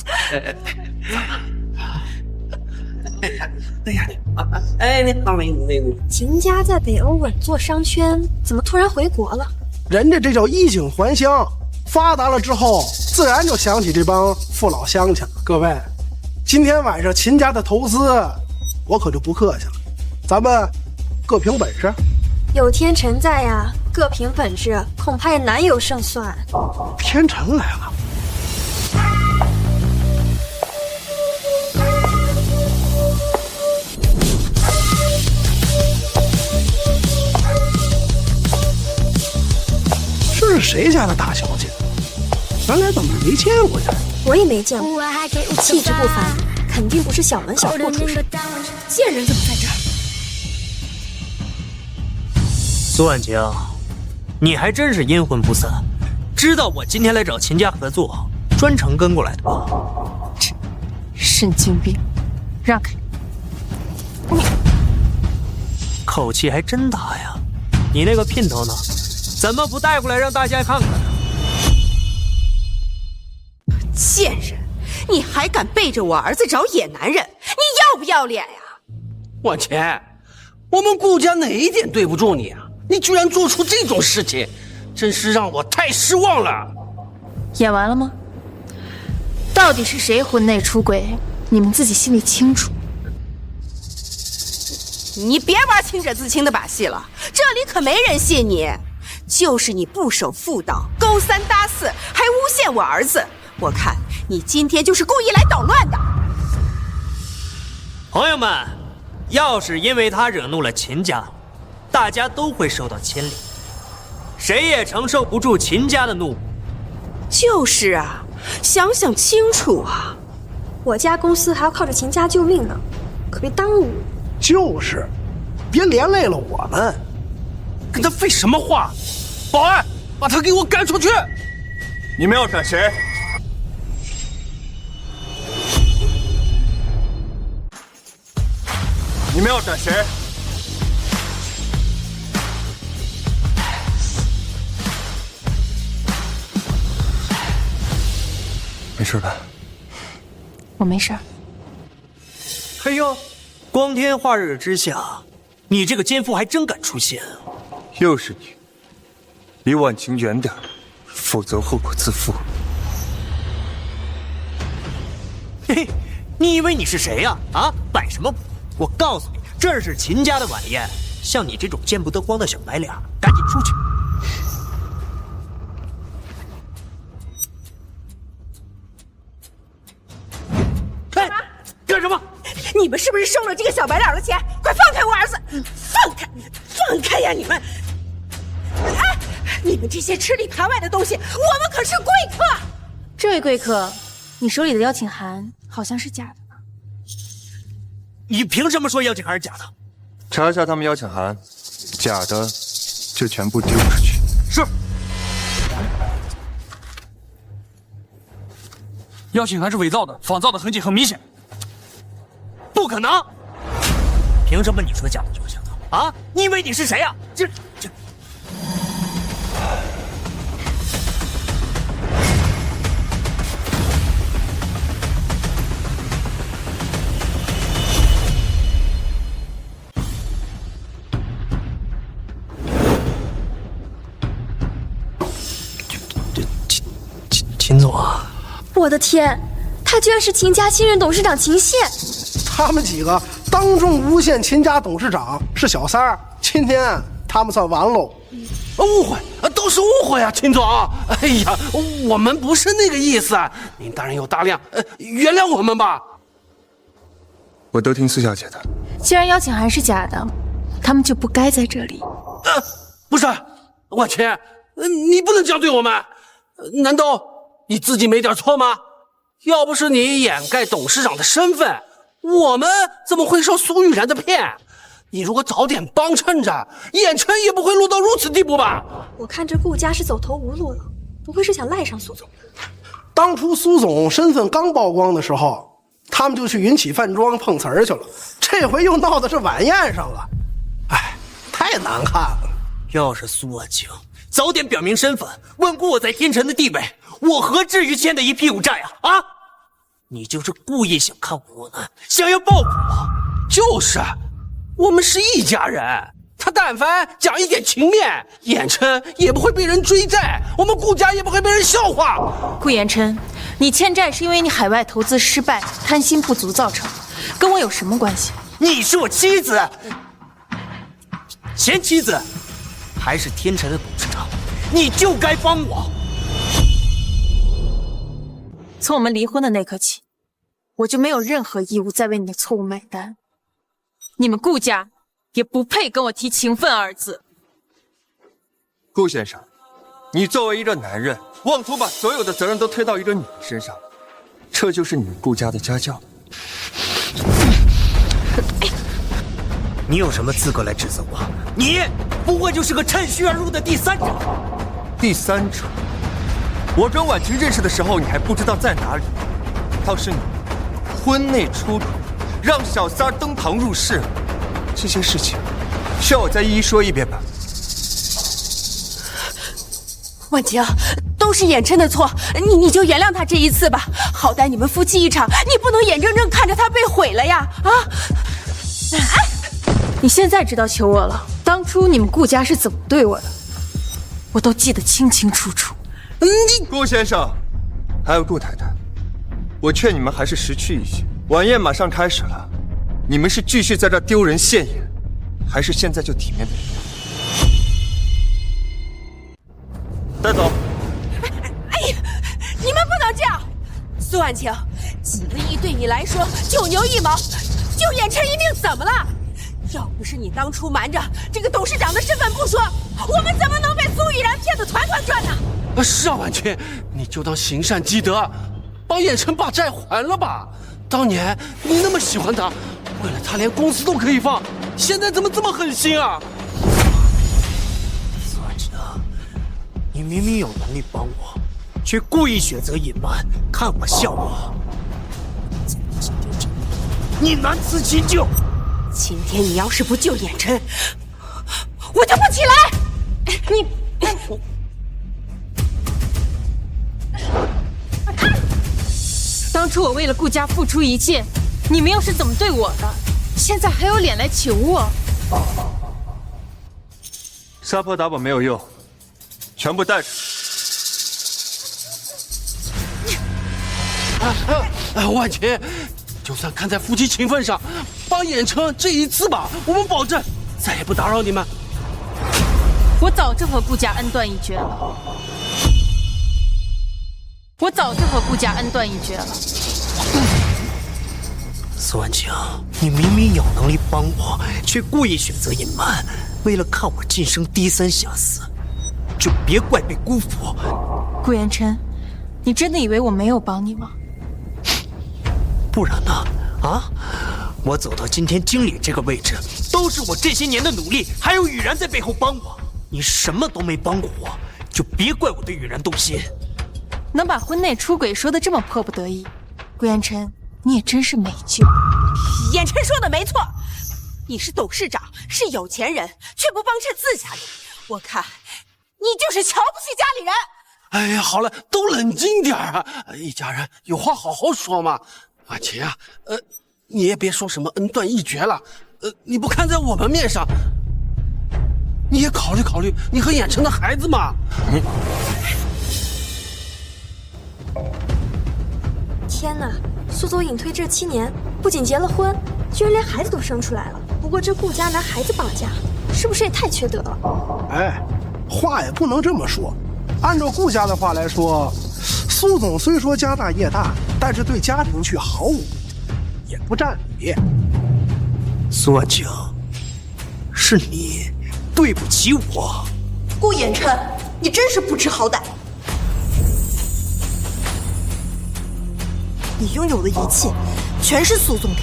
你好，美女。秦家在北欧稳坐商圈，怎么突然回国了？人家这叫衣锦还乡，发达了之后，自然就想起这帮父老乡亲了。各位，今天晚上秦家的投资，我可就不客气了，咱们各凭本事。有天辰在呀，各凭本事，恐怕也难有胜算。天辰来了。这是谁家的大小姐？咱俩怎么没见过呀？我也没见过，气质不凡，肯定不是小门小户出身。贱人怎么在这儿？苏婉晴，你还真是阴魂不散，知道我今天来找秦家合作，专程跟过来的吧？神经病，让开！口气还真大呀！你那个姘头呢？怎么不带过来让大家看看呢？贱人，你还敢背着我儿子找野男人，你要不要脸呀？婉晴，我们顾家哪一点对不住你啊？你居然做出这种事情，真是让我太失望了。演完了吗？到底是谁婚内出轨，你们自己心里清楚。你别玩清者自清的把戏了，这里可没人信你。就是你不守妇道，勾三搭四，还诬陷我儿子，我看你今天就是故意来捣乱的。朋友们，要是因为他惹怒了秦家，大家都会受到牵连，谁也承受不住秦家的怒。就是啊，想想清楚啊！我家公司还要靠着秦家救命呢，可别耽误。就是，别连累了我们。跟他废什么话？保安，把他给我赶出去！你们要斩谁？你们要斩谁？没事吧？我没事。嘿呦，光天化日之下，你这个奸夫还真敢出现！又是你，离婉晴远点，否则后果自负。嘿嘿，你以为你是谁呀？啊，摆什么谱？我告诉你，这是秦家的晚宴，像你这种见不得光的小白脸，赶紧出去。哎，干什么？你们是不是收了这个小白脸的钱？快放开我儿子！放开，放开呀！你们！哎，你们这些吃里扒外的东西，我们可是贵客。这位贵客，你手里的邀请函好像是假的。你凭什么说邀请函是假的？查一下他们邀请函，假的就全部丢出去。是。邀请函是伪造的，仿造的痕迹很明显。不可能！凭什么你说假的就是假的？啊？你以为你是谁呀？这。秦总，我的天，他居然是秦家新任董事长秦宪。他们几个当众诬陷秦家董事长是小三儿，今天他们算完喽。误会，都是误会啊，秦总。哎呀，我们不是那个意思，您大人有大量，原谅我们吧。我都听苏小姐的。既然邀请函是假的，他们就不该在这里。不是，婉晴，你不能这样对我们。难道你自己没点错吗？要不是你掩盖董事长的身份，我们怎么会受苏玉然的骗？你如果早点帮衬着，衍琛也不会落到如此地步吧？我看这顾家是走投无路了，不会是想赖上苏总？当初苏总身份刚曝光的时候，他们就去云起饭庄碰瓷儿去了，这回又闹的是晚宴上了，哎，太难看了。要是苏婉清早点表明身份，稳固我在天辰的地位，我何至于欠的一屁股债啊！啊！你就是故意想看我窝囊，想要报复我。就是，我们是一家人。他但凡讲一点情面，衍琛也不会被人追债，我们顾家也不会被人笑话。顾衍琛，你欠债是因为你海外投资失败、贪心不足造成的，跟我有什么关系？你是我妻子，前妻子，还是天辰的董事长，你就该帮我。从我们离婚的那刻起，我就没有任何义务再为你的错误买单。你们顾家也不配跟我提情分二字。顾先生，你作为一个男人，妄图把所有的责任都推到一个女人身上，这就是你们顾家的家教。你有什么资格来指责我？你不过就是个趁虚而入的第三者。第三者？我跟婉晴认识的时候，你还不知道在哪里。倒是你，婚内出轨，让小三儿登堂入室，这些事情需要我再一一说一遍吧？婉晴，都是衍琛的错，你就原谅他这一次吧。好歹你们夫妻一场，你不能眼睁睁看着他被毁了呀！啊！你现在知道求我了，当初你们顾家是怎么对我的，我都记得清清楚楚。顾先生，还有顾太太，我劝你们还是识趣一些。晚宴马上开始了，你们是继续在这丢人现眼，还是现在就体面点？带走。哎呀，你们不能这样！苏婉晴，几个亿对你来说九牛一毛，救衍琛一命怎么了？要不是你当初瞒着这个董事长的身份不说，我们怎么能被苏玉然骗得团团转呢？是啊，婉晴，你就当行善积德，帮衍琛把债还了吧。当年你那么喜欢他，为了他连公司都可以放，现在怎么这么狠心啊？苏婉晴，你明明有能力帮我，却故意选择隐瞒，看我笑话。你难辞其咎。今天你要是不救衍琛，我就不起来！你，当初我为了顾家付出一切，你们又是怎么对我的？现在还有脸来求我？撒泼打滚没有用，全部带出去。婉晴，就算看在夫妻情分上，帮衍琛这一次吧，我们保证再也不打扰你们。我早就和顾家恩断义绝了。苏婉晴，你明明有能力帮我，却故意选择隐瞒，为了看我晋升低三下四，就别怪被辜负。顾衍琛，你真的以为我没有帮你吗？不然呢？啊，我走到今天经理这个位置，都是我这些年的努力，还有雨然在背后帮我。你什么都没帮过我，就别怪我对雨然动心。能把婚内出轨说得这么迫不得已，顾衍琛，你也真是没救。衍琛说的没错，你是董事长，是有钱人，却不帮衬自家人，我看你就是瞧不起家里人。哎呀，好了，都冷静点啊！一家人有话好好说嘛。婉晴啊，你也别说什么恩断义绝了，你不看在我们面上，你也考虑考虑你和衍琛的孩子嘛。天哪，苏总隐退这7年，不仅结了婚，居然连孩子都生出来了。不过这顾家拿孩子绑架，是不是也太缺德了？哎，话也不能这么说。按照顾家的话来说，苏总虽说家大业大，但是对家庭却毫无，也不占理。苏婉晴，是你对不起我。顾衍琛，你真是不知好歹。你拥有的一切，全是苏总给的。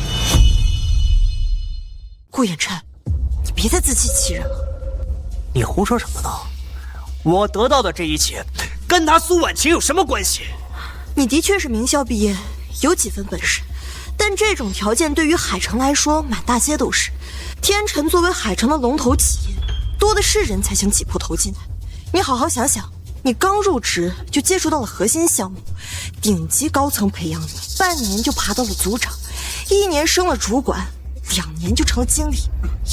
顾衍琛，你别再自欺欺人了。你胡说什么呢？我得到的这一切，跟他苏婉晴有什么关系？你的确是名校毕业，有几分本事，但这种条件对于海城来说，满大街都是。天辰作为海城的龙头企业，多的是人才想挤破头进来。你好好想想，你刚入职就接触到了核心项目，顶级高层培养你，半年就爬到了组长，1年升了主管，2年就成了经理。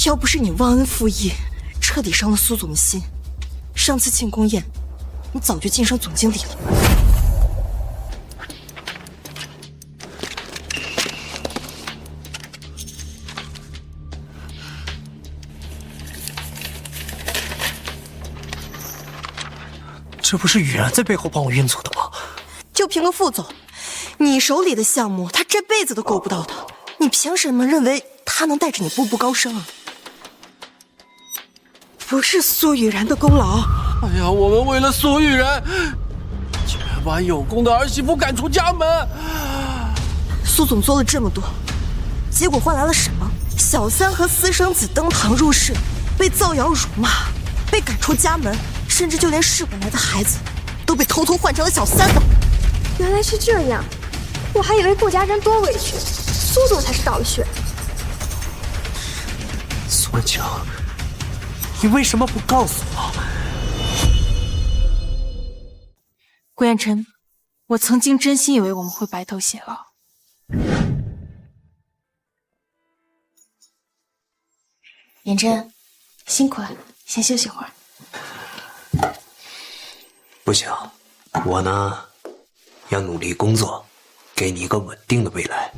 要不是你忘恩负义，彻底伤了苏总的心，上次庆功宴，你早就晋升总经理了。这不是雨然在背后帮我运作的吗？就凭个副总，你手里的项目他这辈子都够不到的，你凭什么认为他能带着你步步高升啊？不是苏雨然的功劳。哎呀，我们为了苏雨然，竟然把有功的儿媳妇赶出家门。苏总做了这么多，结果换来了什么？小三和私生子登堂入室，被造谣辱骂，被赶出家门，甚至就连试管来的孩子都被偷偷换成了小三的。原来是这样，我还以为顾家人多委屈，苏总才是倒了血。苏婉晴，你为什么不告诉我？顾衍琛，我曾经真心以为我们会白头偕老。衍琛，辛苦了，先休息会儿。不行，我呢，要努力工作，给你一个稳定的未来。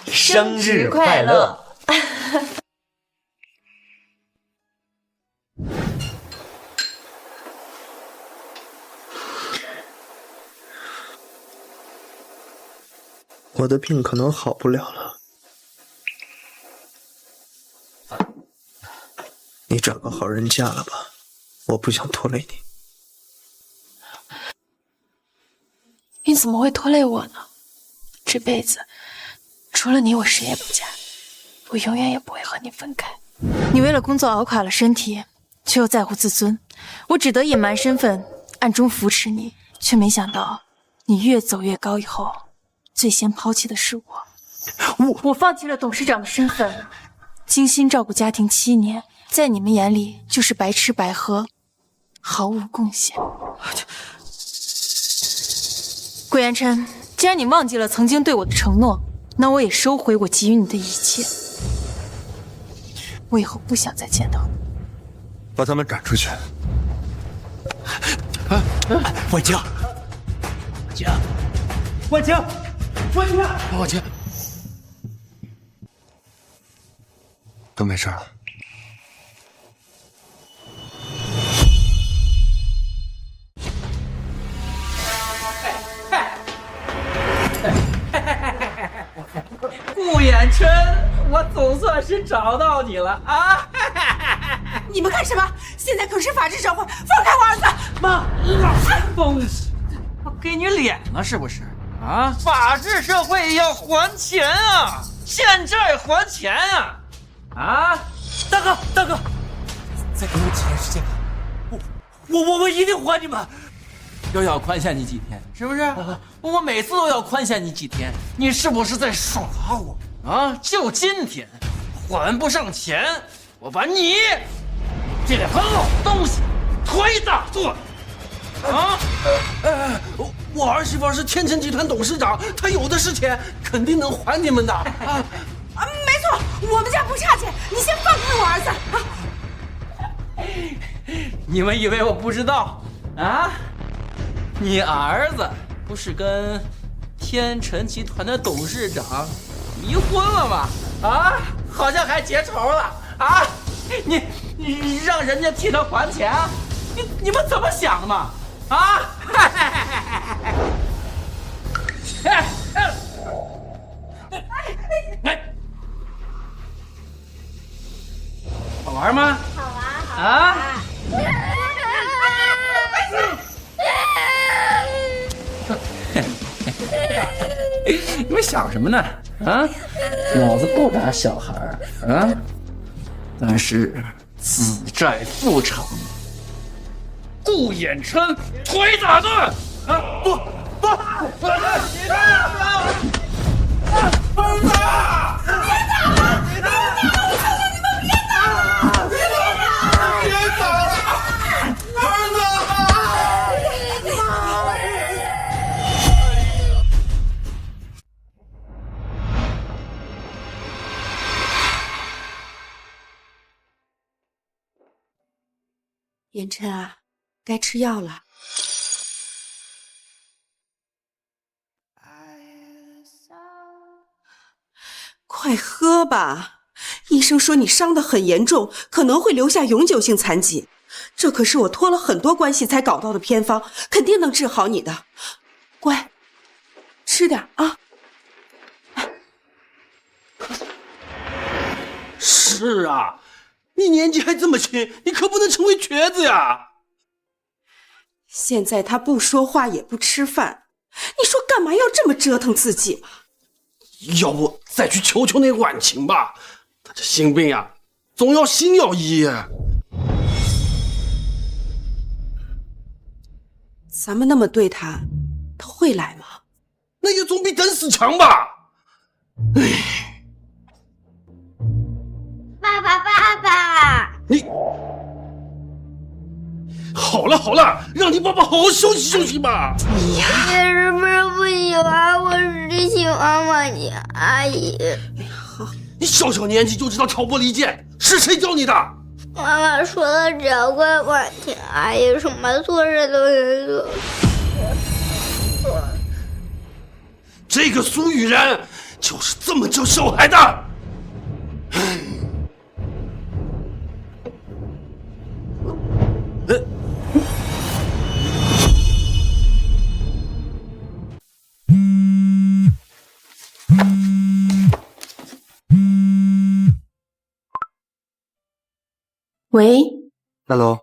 生日快乐！我的病可能好不了了，你找个好人嫁了吧，我不想拖累你。你怎么会拖累我呢？这辈子除了你，我谁也不嫁，我永远也不会和你分开。你为了工作熬垮了身体，却又在乎自尊，我只得隐瞒身份，暗中扶持你，却没想到你越走越高以后，最先抛弃的是我。我放弃了董事长的身份，精心照顾家庭7年，在你们眼里就是白吃白喝，毫无贡献。顾衍琛，既然你忘记了曾经对我的承诺，那我也收回我给予你的一切。我以后不想再见到你。把他们赶出去。婉晴，晴，婉晴，婉晴，婉晴，都没事了。顾衍琛，我总算是找到你了啊！你们干什么？现在可是法治社会，放开我儿子！妈，东西，我给你脸了是不是？啊，法治社会要还钱啊，欠债还钱啊！啊，大哥，再给我几天时间，我一定还你们。又要宽限你几天，是不是？我每次都要宽限你几天，你是不是在耍我啊？就今天，还不上钱，我把你这个老东西腿打断！啊！我儿媳妇是天成集团董事长，她有的是钱，肯定能还你们的。没错，我们家不差钱，你先放开我儿子啊！你们以为我不知道啊？你儿子不是跟天成集团的董事长离婚了吗？啊，好像还结仇了啊！你让人家替他还钱，你们怎么想的嘛？啊！好玩吗？好玩，啊！你们想什么呢？啊，老子不打小孩啊，但是子债父偿，顾衍琛腿打断！啊，不，儿子，别打！别打！衍琛啊，该吃药了。快喝吧，医生说你伤得很严重，可能会留下永久性残疾。这可是我托了很多关系才搞到的偏方，肯定能治好你的。乖，吃点啊。是啊。你年纪还这么轻，你可不能成为瘸子呀！现在他不说话也不吃饭，你说干嘛要这么折腾自己？要不再去求求那婉晴吧，他这心病呀，总要心药医。咱们那么对他，他会来吗？那也总比等死强吧。唉。爸爸，你好了，让你爸爸好好休息休息吧。你是不是不喜欢我？只喜欢婉晴阿姨。你小年纪就知道挑拨离间，是谁教你的？妈妈说了，只要怪婉晴阿姨，什么错事都能做。这个苏雨然就是这么教小孩的。喂，大楼，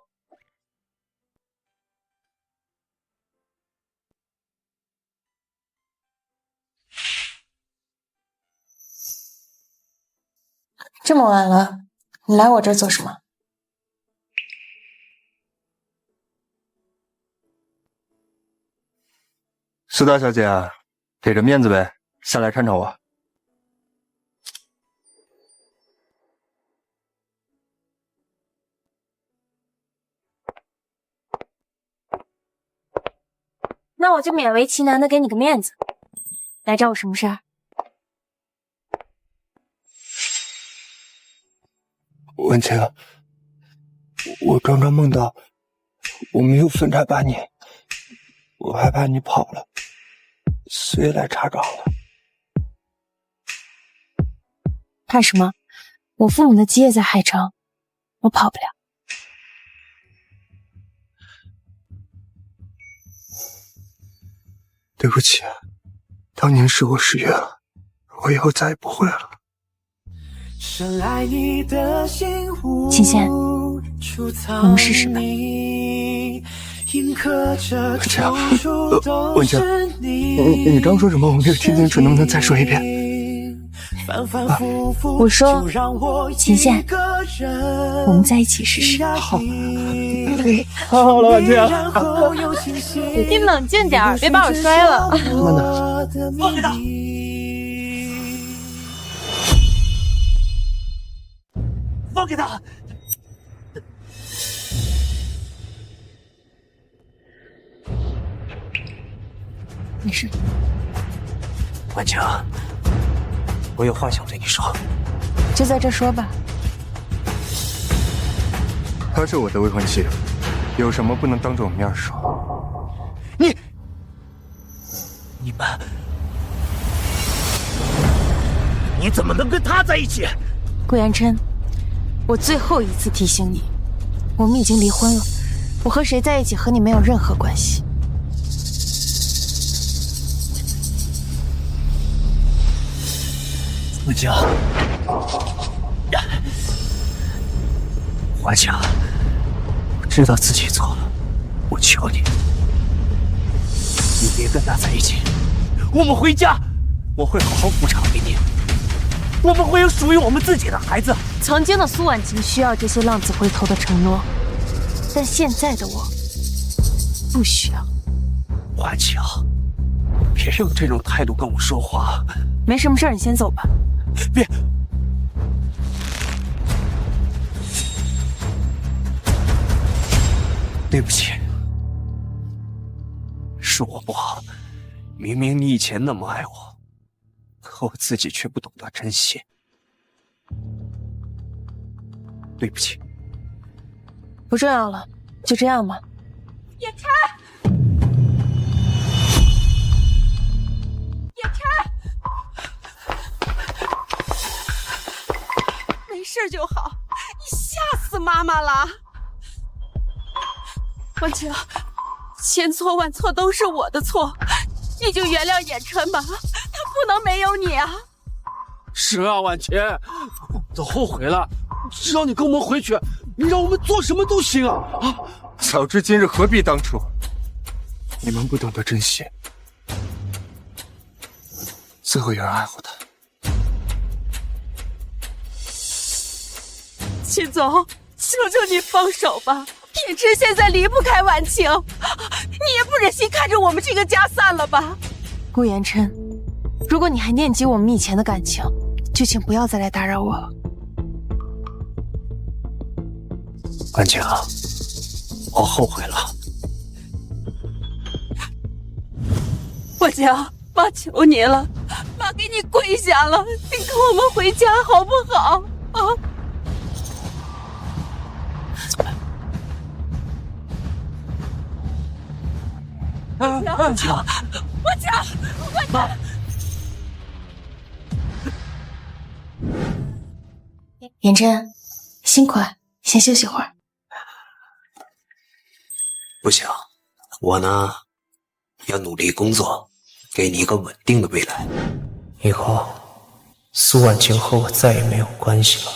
这么晚了，你来我这儿做什么？苏大小姐，给个面子呗，下来看看我。那我就勉为其难的给你个面子，来找我什么事儿？婉晴，我刚刚梦到我们又分开8年，我害怕你跑了，四爷来查岗了。怕什么？我父母的基业在海城，我跑不了。对不起，当年是我失约了，我以后再也不会了。秦仙，我们试试吧。这样，文佳，你刚说什么？我没有听清楚，能不能再说一遍？我说，秦仙，我们在一起试试。好，好了，文佳，你冷静点，别把我摔了。慢点，放开他！放开他！没事。婉晴，我有话想对你说。就在这说吧。她是我的未婚妻，有什么不能当着我面说？你怎么能跟他在一起？顾言琛，我最后一次提醒你，我们已经离婚了，我和谁在一起和你没有任何关系。文佳，华强，我知道自己错了，我求你，你别跟他在一起，我们回家，我会好好补偿给你，我们会有属于我们自己的孩子。曾经的苏婉晴需要这些浪子回头的承诺，但现在的我不需要。华强，别用这种态度跟我说话。没什么事儿，你先走吧。别！对不起，是我不好。明明你以前那么爱我，可我自己却不懂得珍惜。对不起。不重要了，就这样吧。言琛，言琛。没事就好，你吓死妈妈了。婉晴，千错万错都是我的错，你就原谅言琛吧，他不能没有你啊。是啊，婉晴，我都后悔了，只要你跟我们回去，你让我们做什么都行啊！啊，早知今日何必当初？你们不懂得珍惜，自会有人爱护的。秦总，求求你放手吧！言琛现在离不开婉晴，你也不忍心看着我们这个家散了吧？顾言琛，如果你还念及我们以前的感情，就请不要再来打扰我了。婉晴，我后悔了。婉晴，妈求你了，妈给你跪下了，你跟我们回家好不好？啊！婉晴，婉晴，妈，言琛，辛苦了，先休息会儿。不行，我呢要努力工作，给你一个稳定的未来。以后，苏婉晴和我再也没有关系了。